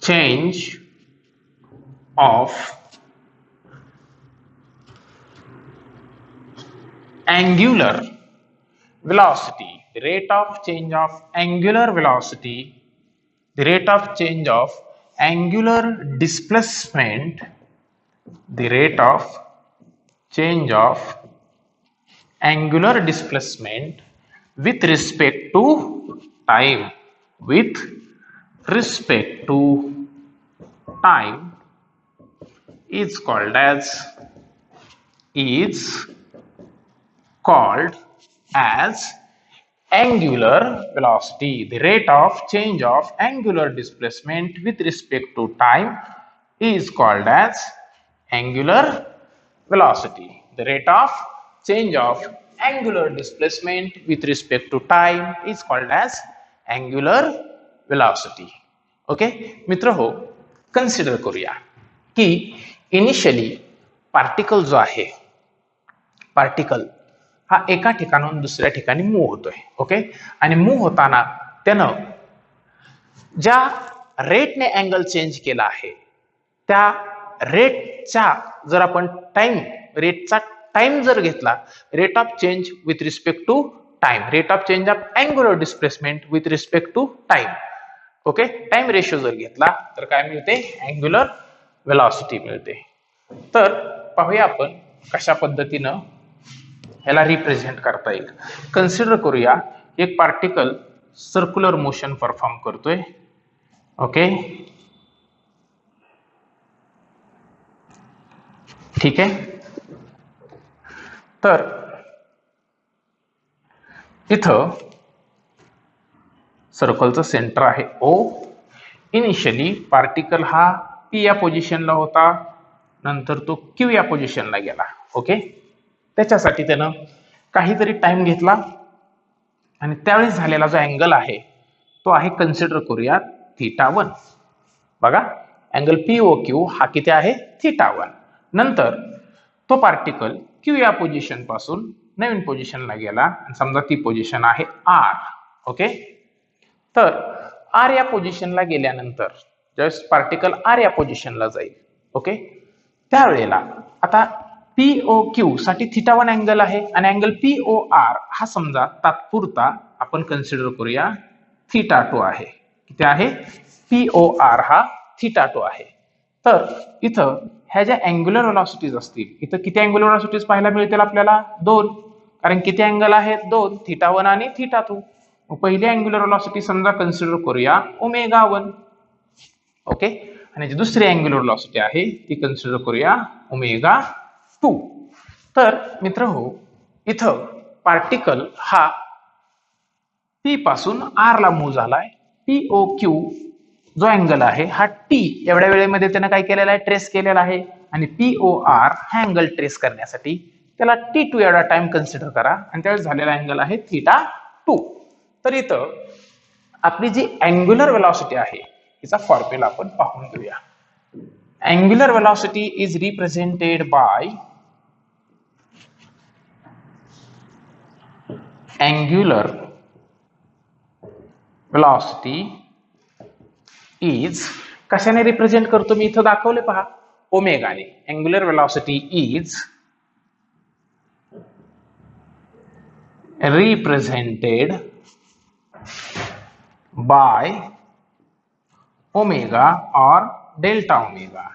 change of angular velocity. The rate of change of angular velocity, the rate of change of angular displacement, the rate of change of angular displacement with respect to time, with respect to time is called is called as angular velocity. The rate of change of angular displacement with respect to time is called as angular velocity. The rate of change of angular displacement with respect to time is called as angular velocity. Okay मित्र हो, consider करूया की initially particle जो आहे, particle हा एका ठिकाणाहून दुसऱ्या ठिकाणी मूव्ह होतोय. ओके, आणि मूव्ह होताना त्यानं ज्या रेटने अँगल चेंज केला आहे त्या रेटचा जर आपण रेटचा टाइम जर घेतला, rate of change with respect to time, rate of change of angular displacement with respect to time. Okay, time ratio जर घेतला तर काय मिळते? अँग्युलर वेलॉसिटी मिळते. तर पाहूया आपण कशा पद्धतीनं ह्याला रिप्रेझेंट करता येईल. कन्सिडर करूया एक पार्टिकल सर्क्युलर मोशन परफॉर्म करतोय. ओके, ठीक आहे. तर इथं सर्कलचं सेंटर आहे O. इनिशियली पार्टिकल हा P या पोझिशनला होता, नंतर तो Q या पोझिशनला गेला. ओके, त्याच्यासाठी त्यानं काहीतरी टाइम घेतला आणि त्यावेळेस झालेला जो अँगल आहे तो आहे, कन्सिडर करूया θ1. बघा, अँगल POQ हा किती आहे? θ1. नंतर तो पार्टिकल Q या पोझिशन पासून नवीन पोझिशनला गेला आणि समजा ती पोझिशन आहे R. ओके, तर R या पोझिशनला गेल्यानंतर ज्यावेळेस पार्टिकल R या पोझिशनला जाईल, ओके, त्यावेळेला आता POQ साठी θ1 अँगल आहे आणि अँगल POR हा समजा तात्पुरता आपण कन्सिडर करूया θ2 आहे. किती आहे? POR हा θ2 आहे. तर इथं ह्या ज्या अँग्युलर व्हेलॉसिटीज असतील, इथं किती अँग्युलर व्हेलॉसिटीज पाहायला मिळतील आपल्याला? 2, कारण किती अँगल आहेत? 2, θ1 आणि θ2. पहिली अँग्युलर व्हेलॉसिटी समजा कन्सिडर करूया ω1. ओके, आणि जी दुसरी अँग्युलर व्हेलॉसिटी आहे ती कन्सिडर करूया ω2. तर मित्र हो, इथं पार्टिकल हा P पासून R ला मूव्ह झालाय. POQ जो अँगल आहे हा T एवढ्या वेळेमध्ये त्यानं काय केलेला आहे? ट्रेस केलेला आहे. आणि POR हा अँगल ट्रेस करण्यासाठी त्याला T2 एवढा टाइम कन्सिडर करा आणि त्यावेळेस झालेला अँगल आहे θ2. तर इथं आपली जी अँग्युलर वेलॉसिटी आहे हिचा फॉर्म्युला आपण पाहून घेऊया. Angular velocity is represented by angular velocity is, कशाने रिप्रेझेंट करतो मी? इथं दाखवले पहा, ओमेगाने. अँग्युलर वेलॉसिटी इज represented by omega or delta omega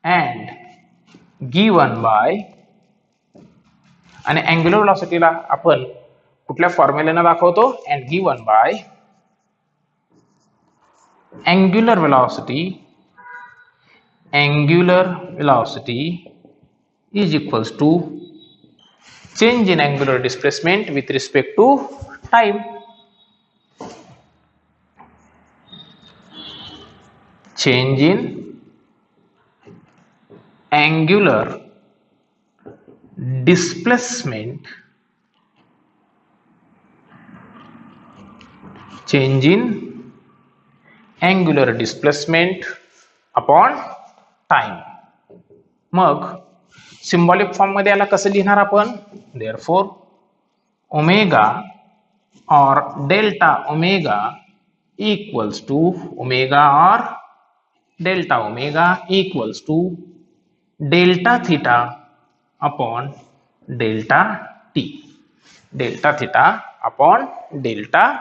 and given by, आणि अँग्युलर वेलॉसिटीला आपण कुठल्या फॉर्म्युलेने दाखवतो? and given by angular velocity is equals to change in angular displacement with respect to time. Change in angular displacement, change in angular displacement upon time. मग symbolic form मध्ये याला कसं लिहिणार आपण? देअरफॉर ओमेगा और delta omega equals to omega और delta omega equals to delta theta upon delta T. Delta theta upon delta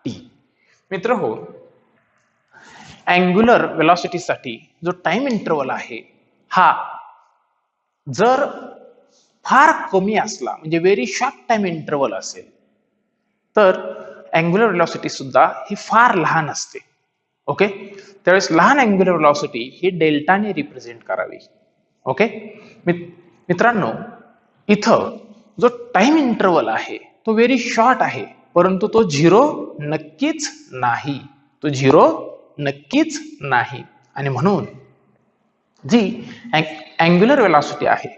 T. मित्र हो, अँग्युलर वेलॉसिटीसाठी जो टाइम इंटरवल आहे हा जर फार कमी असला, म्हणजे व्हेरी शॉर्ट टाइम इंटरवल असेल, तर अँग्युलर वेलॉसिटी सुद्धा ही फार लहान असते. ओके, त्यावेळेस लहान अँग्युलर व्हेलॉसिटी ही डेल्टाने रिप्रेझेंट करावी. ओके मित्रांनो, इथं जो टाइम इंटरवल आहे तो व्हेरी शॉर्ट आहे, परंतु तो झिरो नक्कीच नाही, तो झिरो नक्कीच नाही. आणि म्हणून जी अँग्युलर व्हेलॉसिटी आहे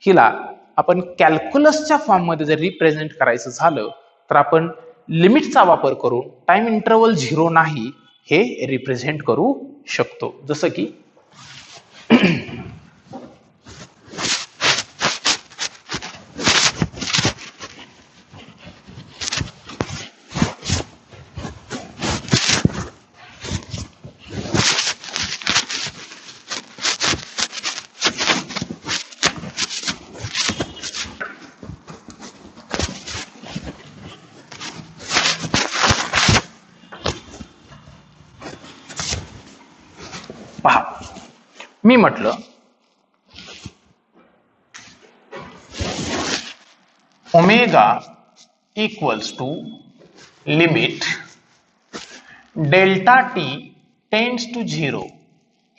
हिला आपण कॅल्क्युलसच्या फॉर्ममध्ये जर रिप्रेझेंट करायचं झालं तर आपण लिमिटचा वापर करून टाइम इंटरवल झिरो नाही हे रिप्रेझेंट करू शकतो. जसं की पहा, मी म्हटलं omega equals to limit delta t tends to zero.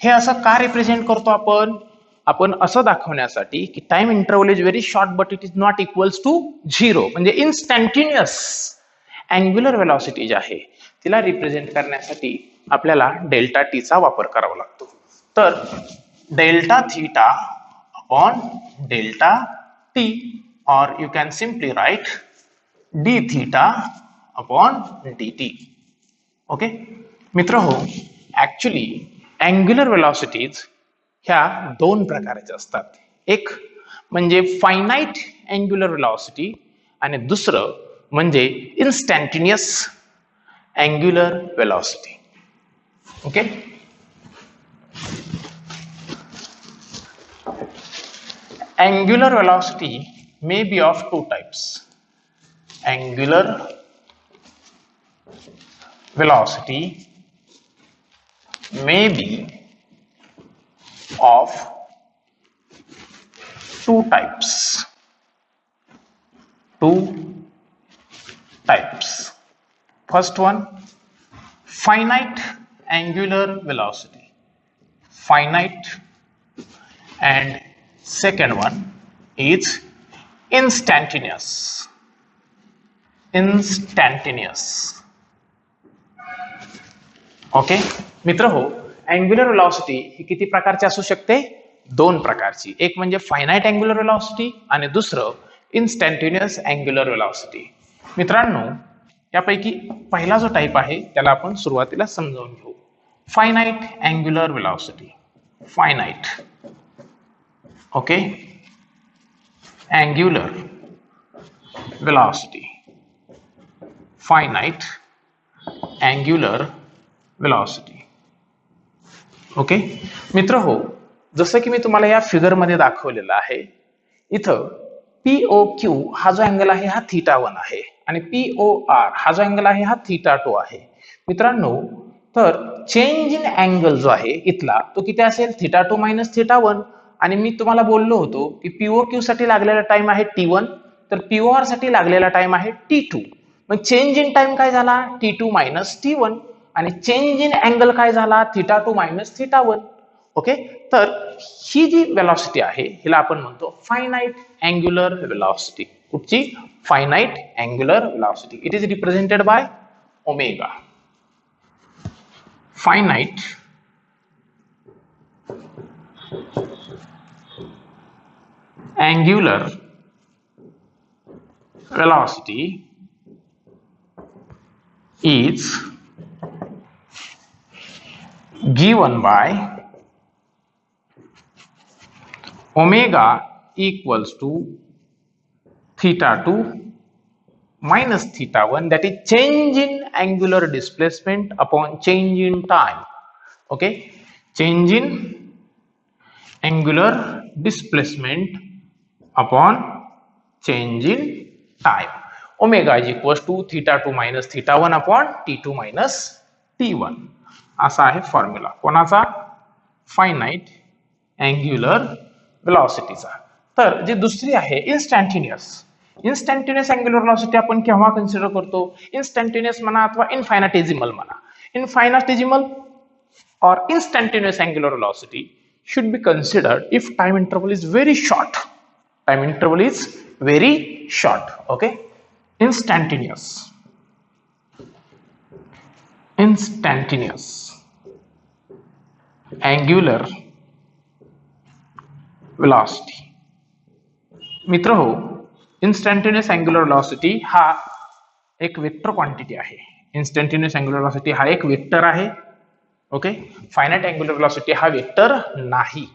हे असं का रिप्रेझेंट करतो आपण असं दाखवण्यासाठी की time interval is very short but it is not equals to zero. म्हणजे इन्स्टंटेनियस अँग्युलर व्हेलॉसिटी जी आहे तिला रिप्रेझेंट करण्यासाठी आपल्याला डेल्टा टी चा वापर करावा लागतो. तर delta theta upon delta T, और you can simply write D theta upon D T. Okay मित्र हो, ऍक्च्युली अँग्युलर व्हेलॉसिटीज ह्या दोन प्रकारच्या असतात. एक म्हणजे फायनाइट अँग्युलर व्हेलॉसिटी आणि दुसरं म्हणजे instantaneous angular velocity. Okay, angular velocity may be of two types. Angular velocity may be of two types. First one, finite angular velocity. Finite. And second one is instantaneous. Okay मित्र हो, angular velocity ही किती प्रकारची असू शकते? दोन प्रकारची. एक म्हणजे फायनाइट अँग्युलर व्हेलॉसिटी आणि दुसरं इन्स्टंटेनियस अँग्युलर व्हेलॉसिटी. मित्रांनो, यापैकी पहिला जो टाइप आहे त्याला आपण सुरुवातीला समजावून घेऊ. Finite angular velocity. Finite, okay, angular velocity. Finite angular velocity. Okay मित्र हो, जसं की मी तुम्हाला या फिगर मध्ये दाखवलेलं आहे, इथं POQ हा जो अँगल आहे हा θ1 आहे आणि POR हा जो अँगल आहे हा θ2 आहे. मित्रांनो, तर चेंज इन अँगल जो आहे इथला तो किती असेल? θ2 मायनस θ1. आणि मी तुम्हाला बोललो होतो की POQ साठी लागलेला टाइम आहे T1, तर POR साठी लागलेला टाइम आहे T2. मग चेंज इन टाइम काय झाला? T2 minus T1. आणि चेंज इन अँगल काय झाला? θ2 मायनस θ1. ओके, तर ही जी वेलॉसिटी आहे हिला आपण म्हणतो फायनाइट अँग्युलर वेलॉसिटी. कुठची? Finite angular velocity. It is represented by omega. Finite angular velocity is given by omega equals to θ2 minus θ1, that is change in angular displacement upon change in time. Okay, change in angular displacement upon change in time. Omega is equals to θ2 minus θ1 upon T2 minus T1. असा आहे formula कोणाचा? Finite angular व्हेलॉसिटीचा. तर जी दुसरी आहे instantaneous. Instantaneous angular velocity आपण केव्हा कन्सिडर करतो? इन्स्टंटेनियस म्हणा अथवा इनफायनाटेजिमल म्हणा. इनफायनाटेजिमल or instantaneous angular velocity should be considered if time interval is very short. Time interval is very short. Okay, instantaneous angular velocity. मित्र हो, instantaneous angular velocity हा एक वेक्टर क्वांटिटी आहे. instantaneous angular velocity हा एक वेक्टर आहे. Okay, finite angular velocity हा vector नाही.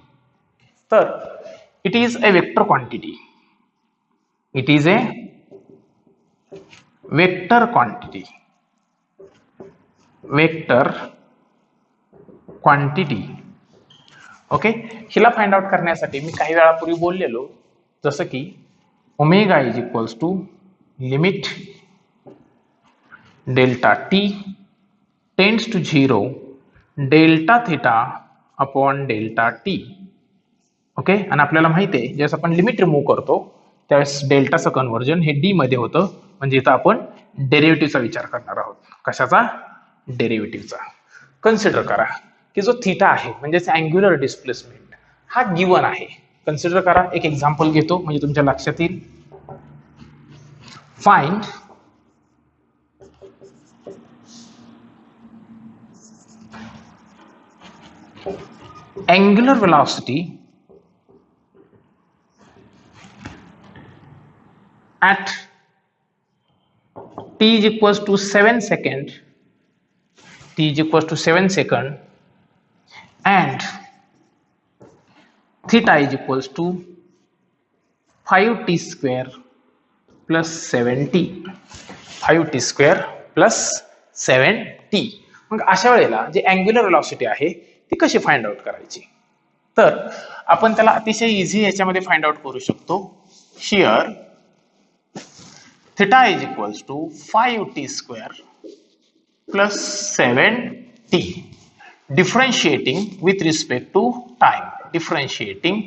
तर it is a vector quantity. It is a vector quantity. Vector quantity. Okay, हिला फाइंड आउट करण्यासाठी मी काही वेळापूर्वी बोललेलो, जसं की omega is equals to limit delta t tends to 0 delta theta upon delta t. Okay, आणि आपल्याला माहिती आहे ज्यावेळेस आपण लिमिट रिमूव्ह करतो त्यावेळेस डेल्टाचं कन्व्हर्जन हे डी मध्ये होतं. म्हणजे इथं आपण डेरिव्हेटिव्हचा विचार करणार आहोत. कशाचा? डेरिव्हेटिव्हचा. कन्सिडर करा की जो थीटा आहे म्हणजेच अँग्युलर डिस्प्लेसमेंट हा गिवन आहे. कन्सिडर करा, एक एक्झाम्पल घेतो म्हणजे तुमच्या लक्षात येईल. Find angular velocity at t is equals to 7 second, t is equals to 7 second, and theta is equals to 5t square plus 7t. 5t square plus 7t. मग अशा वेळेला जे अँग्युलर वेलोसिटी आहे ती कशी फाइंड आउट करायची? तर आपण त्याला अतिशय इझी याच्यामध्ये फाइंड आउट करू शकतो. Here theta is equals to 5t square plus 7t differentiating with respect to time. Differentiating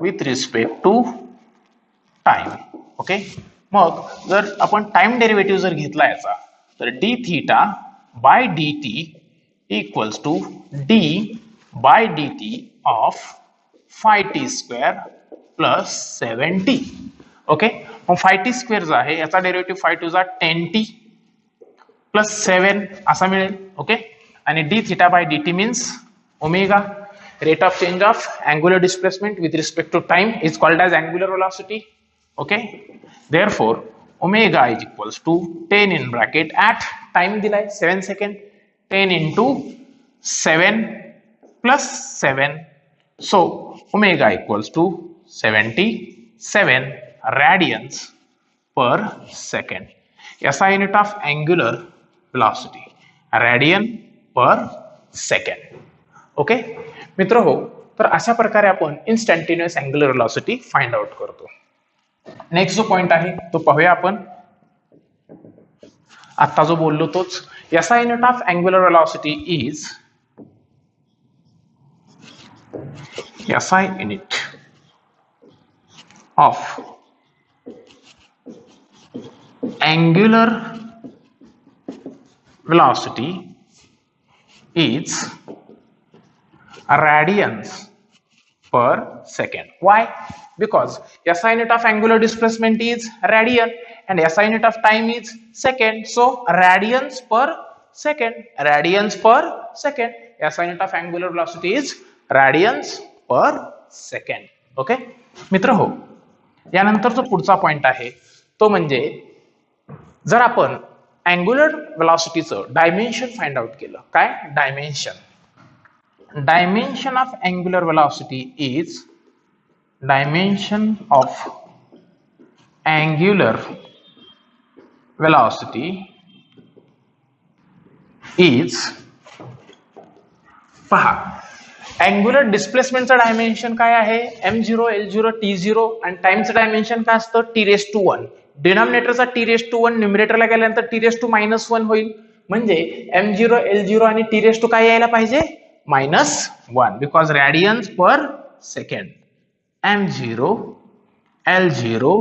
with respect to time. Okay, मग जर आपण टाइम डेरिव्हेटिव्ह जर घेतला याचा तर d theta by d t equals to d by dt of 5t square plus 7t. Okay, मग 5t square जो आहे याचा डेरिव्हेटिव्ह 5 टू जा 10t प्लस 7 असा मिळेल. ओके, आणि d theta by dt means omega. Rate of change of angular displacement with respect to time is called as angular velocity. Okay, therefore omega is equals to 10 in bracket at time दिलाय 7 second, 10 into 7 plus 7. So omega equals to 77 radians per second. SI unit of angular velocity, radian per second. Okay मित्र हो, तर अशा प्रकारे आपण instantaneous angular velocity find out करतो. Next जो point आहे तो पाहूया आपण. आता जो बोललो तोच. SI unit of angular velocity is SI unit of angular velocity is radians per second. Why? Because SI unit of angular displacement is radian and SI unit of time is second. So radians per second. Radians per second. SI unit of angular velocity is radians per second. Okay मित्र हो, यानंतर जो पुढचा point आहे तो म्हणजे जर आपण अँग्युलर वेलोसिटीचं डायमेन्शन फाइंड आउट केलं. काय dimension? Dimension of angular velocity is dimension of angular velocity is पहा अँग्युलर डिस्प्लेसमेंटचं डायमेन्शन काय आहे? m0 l0 t0 आणि टाइमचं डायमेन्शन काय असतं? t⁻1. डिनॉमिनेटरचा t⁻1 न्यूमरेटरला गेल्यानंतर t⁻1 होईल. म्हणजे m0 l0 आणि t⁻2 काय यायला पाहिजे? -1 because radians per second. m0 l0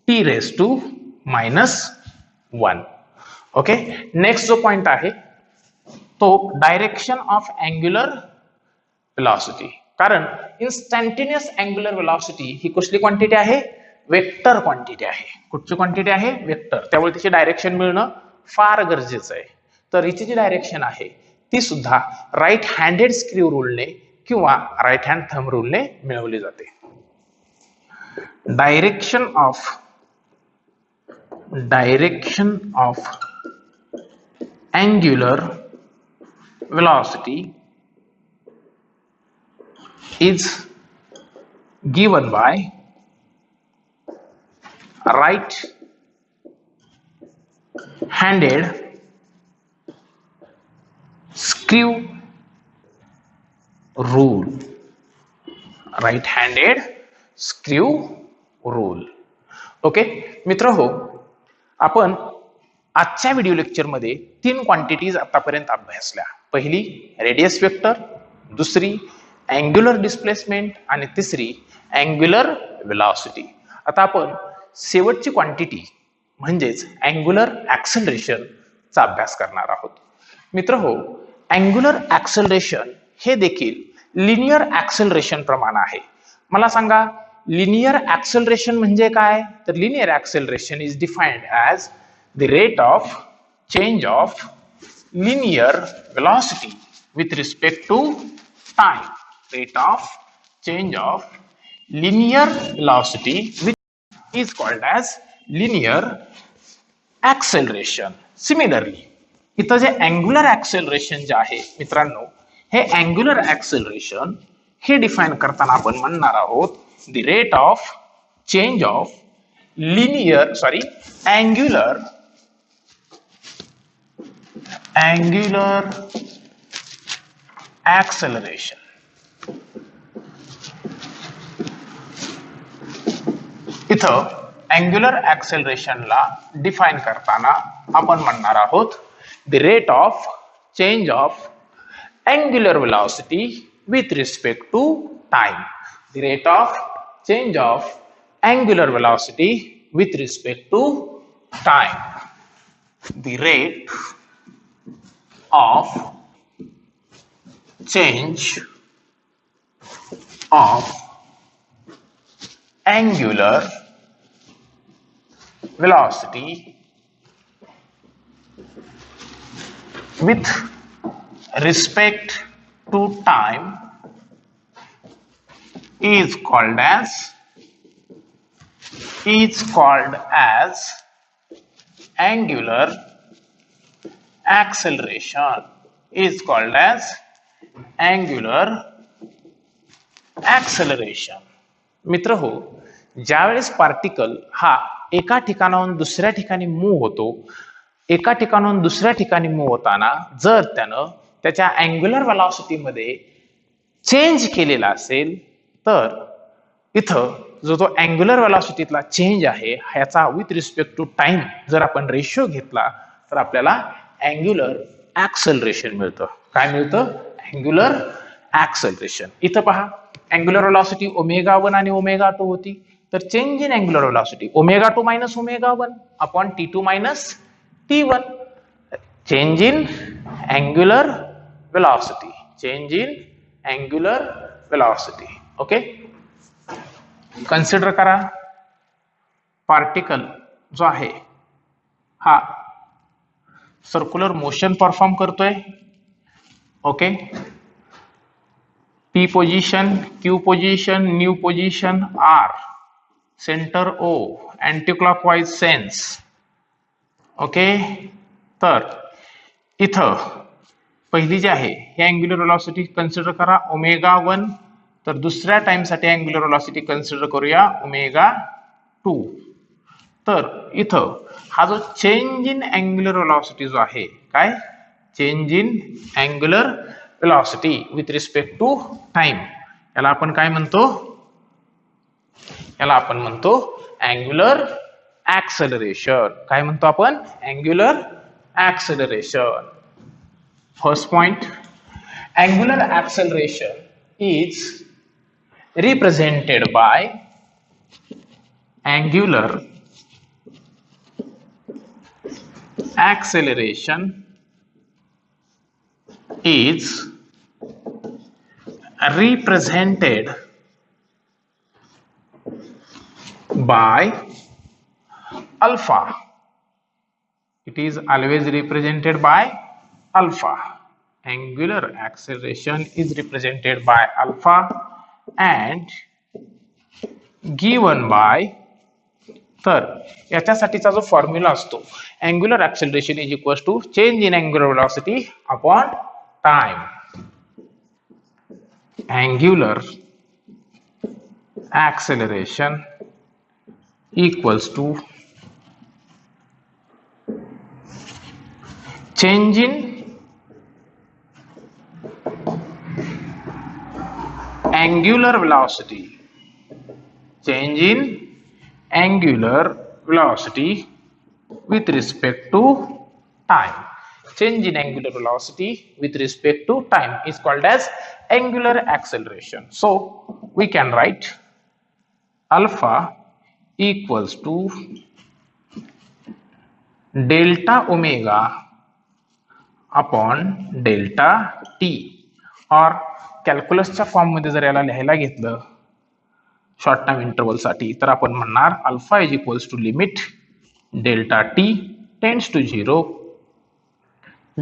t⁻1. Okay, next जो पॉइंट आहे तो डायरेक्शन ऑफ अँग्युलर वेलॉसिटी. कारण इन्स्टंटेनियस अँग्युलर वेलॉसिटी ही कसली क्वांटिटी आहे? वेक्टर क्वांटिटी आहे. कुठची क्वांटिटी आहे? वेक्टर. त्यामुळे तिचे डायरेक्शन मिळणं फार गरजेचं आहे. तर हिची जी डायरेक्शन आहे ती सुद्धा राईट हँडेड स्क्रू रूलने किंवा राईट हँड थंब रूलने मिळवली जाते. Direction of angular velocity is given by right handed screw rule. right handed screw rule. Okay मित्र हो, आपण आजच्या व्हिडिओ लेक्चरमध्ये 3 क्वांटिटीज आतापर्यंत अभ्यासल्या. पहिली रेडियस वेक्टर, दुसरी अँग्युलर डिस्प्लेसमेंट आणि तिसरी अँग्युलर वेलॉसिटी. आता आपण शेवटची क्वांटिटी म्हणजेच अँग्युलर ऍक्सेलरेशन चा अभ्यास करणार आहोत. मित्र हो, अँग्युलर ऍक्सेलरेशन हे देखील लिनियर ऍक्सेलरेशन प्रमाणे आहे. मला सांगा लिनियर ऍक्सेलरेशन म्हणजे काय? तर linear acceleration is defined as the rate of change of linear velocity with respect to time. Rate of change of linear velocity which is called as linear acceleration. Similarly, इथं जे angular acceleration जे आहे मित्रांनो, हे angular acceleration हे define करताना आपण म्हणणार आहोत the rate of change of angular acceleration. इथं अँग्युलर ऍक्सेलरेशनला डिफाइन करताना आपण म्हणणार आहोत the rate of change of angular velocity with respect to time. The rate of change of angular velocity with respect to time. The rate of change of angular velocity with respect to time is called as angular acceleration. Is called as angular acceleration. मित्र हो, ज्यावेळेस particle हा एका ठिकाणाहून दुसऱ्या ठिकाणी move होतो, एका ठिकाणाहून दुसऱ्या ठिकाणी मूव्ह होताना जर त्यानं त्याच्या अँग्युलर वेलॉसिटी मध्ये चेंज केलेला असेल तर इथं जो तो अँग्युलर वेलॉसिटीतला चेंज आहे ह्याचा विथ रिस्पेक्ट टू टाइम जर आपण रेशिओ घेतला तर आपल्याला अँग्युलर ऍक्सेलरेशन मिळतं. काय मिळतं? Angular acceleration. इथं पहा अँग्युलर वेलॉसिटी ω1 आणि ω2 होती, तर change in angular velocity ω2 minus ω1 upon T2 minus T1. Change in angular velocity, change in angular velocity. Okay, consider करा पार्टिकल जो आहे हा सर्क्युलर मोशन परफॉर्म करतोय. Okay, P position, Q position, new position R, centre O, anti clockwise sense. Okay, तर इथं पहिली जी आहे ही angular velocity consider करा ω1, तर दुसऱ्या टाइम साठी अँग्युलर वेलॉसिटी कन्सिडर करूया ω2. तर इथं हा जो चेंज इन अँग्युलर वेलॉसिटी जो आहे, काय change in angular velocity with respect to time, याला आपण काय म्हणतो? याला आपण म्हणतो अँग्युलर ऍक्सेलरेशन. काय म्हणतो आपण? Angular acceleration. First point, angular acceleration is represented by angular acceleration is represented by alpha. It is always represented by alpha. Angular acceleration is represented by alpha and given by, तर याच्यासाठीचा जो formula असतो, angular acceleration is equals to change in angular velocity upon time. Angular acceleration equals to change in angular velocity. Change in angular velocity with respect to time. Change in angular velocity with respect to time is called as angular acceleration. So we can write alpha equals to delta omega upon delta t. और कॅल्क्युलसच्या form मध्ये जर याला लिहायला घेतलं short term interval साठी, तर आपण म्हणणार alpha is equals to limit delta t tends to 0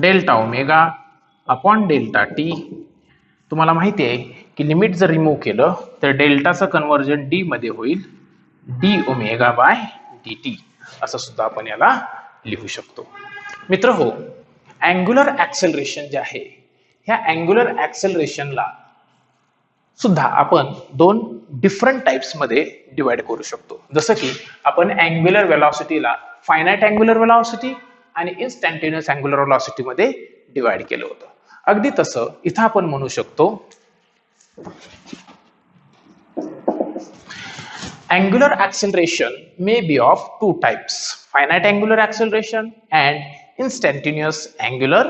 delta omega upon delta t. तुम्हाला माहिती आहे की लिमिट जर रिमूव्ह केलं तर डेल्टाचं कन्वर्जन डी मध्ये होईल, D omega by d T असं सुद्धा आपण याला लिहू शकतो. मित्र हो, अँग्युलर ऍक्सेलरेशन जे आहे, ह्या अँग्युलर ऍक्सेलरेशनला सुद्धा आपण दोन डिफरंट टाइप्स मध्ये डिवाइड करू शकतो. जसं की आपण अँग्युलर वेलॉसिटीला फायनाइट अँग्युलर वेलॉसिटी आणि इन्स्टंटेनियस अँग्युलर वेलॉसिटी मध्ये डिवाइड केलं होतं. अगदी तसं इथं आपण म्हणू शकतो angular acceleration may be of two types: finite angular acceleration and instantaneous angular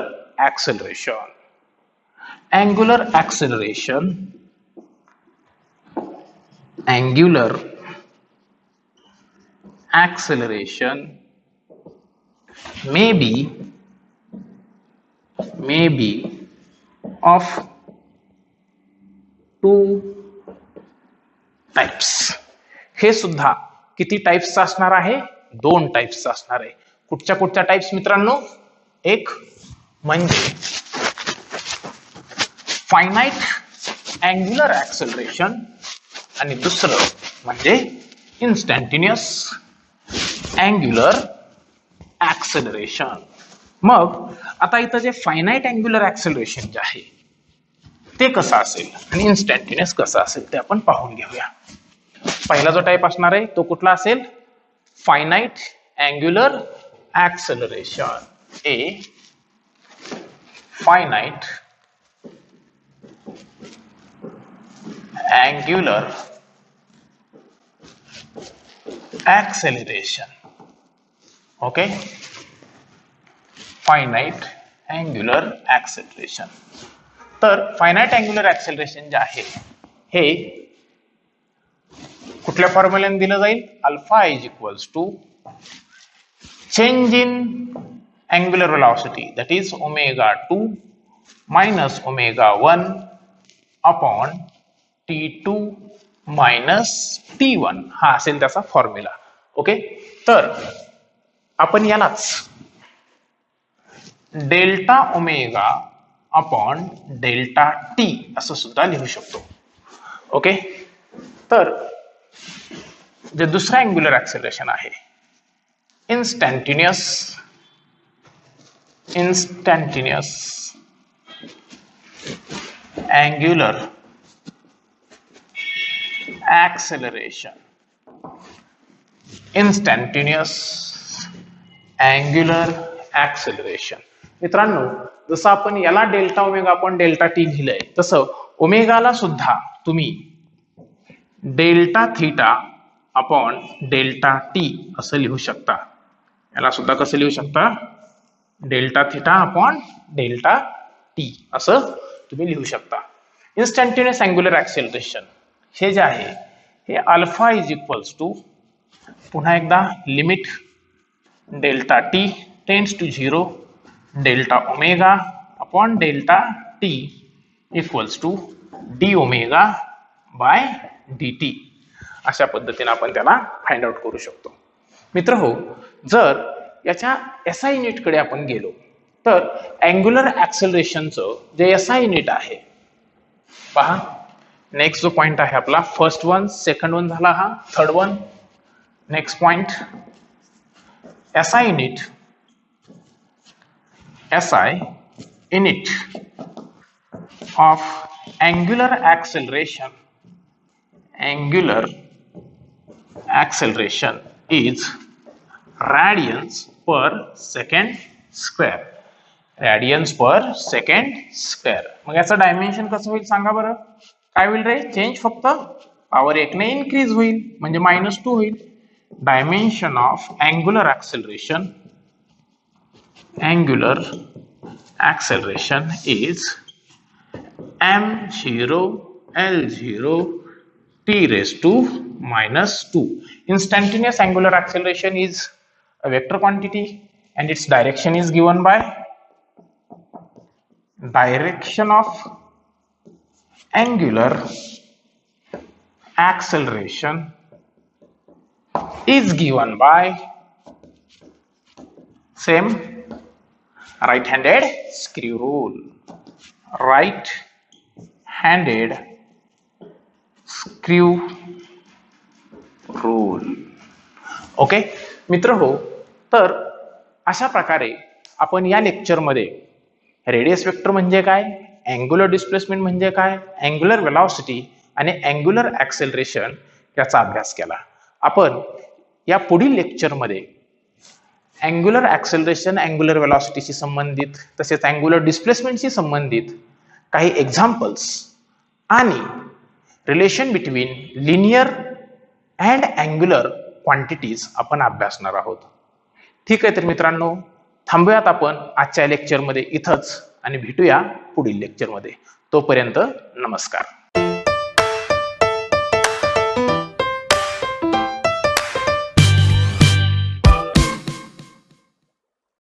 acceleration. Angular acceleration may be of two types. हे सुद्धा किती टाइप्सचा असणार आहे? दोन टाइप्सचा असणार आहे. कुठच्या कुठच्या टाइप्स मित्रांनो? एक म्हणजे फायनाइट अँग्युलर ऍक्सेलरेशन आणि दुसरं म्हणजे इन्स्टंटेनियस अँग्युलर ऍक्सेलरेशन. मग आता इथं जे फायनाइट अँग्युलर ऍक्सेलरेशन जे आहे ते कसं असेल आणि इन्स्टंटेनियस कसं असेल ते आपण पाहून घेऊया. पहिला जो टाइप असणार आहे तो कुठला असेल? Finite angular acceleration. A finite angular acceleration. Okay, finite angular acceleration. तर फायनाइट अँग्युलर ऍक्सेलरेशन जे आहे हे कुठल्या फॉर्म्युल्याने दिलं जाईल? Alpha is equals to change in angular velocity that is omega 2 minus omega 1 upon T2 minus T1 हा असेल त्याचा फॉर्म्युला. ओके, तर आपण यालाच delta omega upon delta T असं सुद्धा लिहू शकतो. ओके, तर जे दुसरा अँग्युलर ऍक्सेलरेशन आहे instantaneous angular acceleration. Instantaneous angular acceleration. मित्रांनो, जसं आपण याला delta omega upon delta T लिहिलंय तसं ओमेगाला सुद्धा तुम्ही delta theta upon delta T असं लिहू शकता. याला सुद्धा कसं लिहू शकता? Delta theta upon delta T असं तुम्ही लिहू शकता. इन्स्टंटेनियस अँग्युलर ऍक्सेलरेशन हे जे आहे हे अल्फा इज इक्वल्स टू पुन्हा एकदा limit delta t tends to 0 delta omega upon delta t equals to d omega by d t, अशा पद्धतीने आपण त्याला फाइंड आउट करू शकतो. मित्र हो, जर याच्या एसआय युनिट कडे आपण गेलो तर अँग्युलर ऍक्सेलरेशनचं जे एसआय युनिट आहे पहा, नेक्स्ट जो पॉइंट आहे आपला, फर्स्ट वन, सेकंड वन झाला हा, third one. Next point SI unit of angular acceleration is radians per second square. radians per second square. मग याचं डायमेन्शन कसं होईल सांगा बरं, काय होईल रे, चेंज फक्त पॉवर 1 ने इन्क्रीज होईल म्हणजे -2 होईल. Dimension of angular acceleration is m0 L0 t raised to -2. Instantaneous angular acceleration is a vector quantity and its direction is given by direction of angular acceleration is given by same right-handed screw rule. Right-handed screw rule. Okay मित्र हो, तर अशा प्रकारे आपण या lecture मध्ये radius vector म्हणजे काय, अँग्युलर डिस्प्लेसमेंट म्हणजे काय, अँग्युलर वेलॉसिटी आणि अँग्युलर ऍक्सेलरेशन याचा अभ्यास केला. आपण या पुढील लेक्चर मध्ये अँग्युलर ऍक्सेलरेशन, अँग्युलर वेलॉसिटीशी संबंधित तसेच अँग्युलर डिस्प्लेसमेंटशी संबंधित काही एक्झाम्पल्स आणि relation between linear and angular quantities आपण अभ्यासणार आहोत. ठीक आहे, तर मित्रांनो थांबूयात आपण आजच्या लेक्चरमध्ये इथंच आणि भेटूया पुढील लेक्चरमध्ये. तोपर्यंत नमस्कार.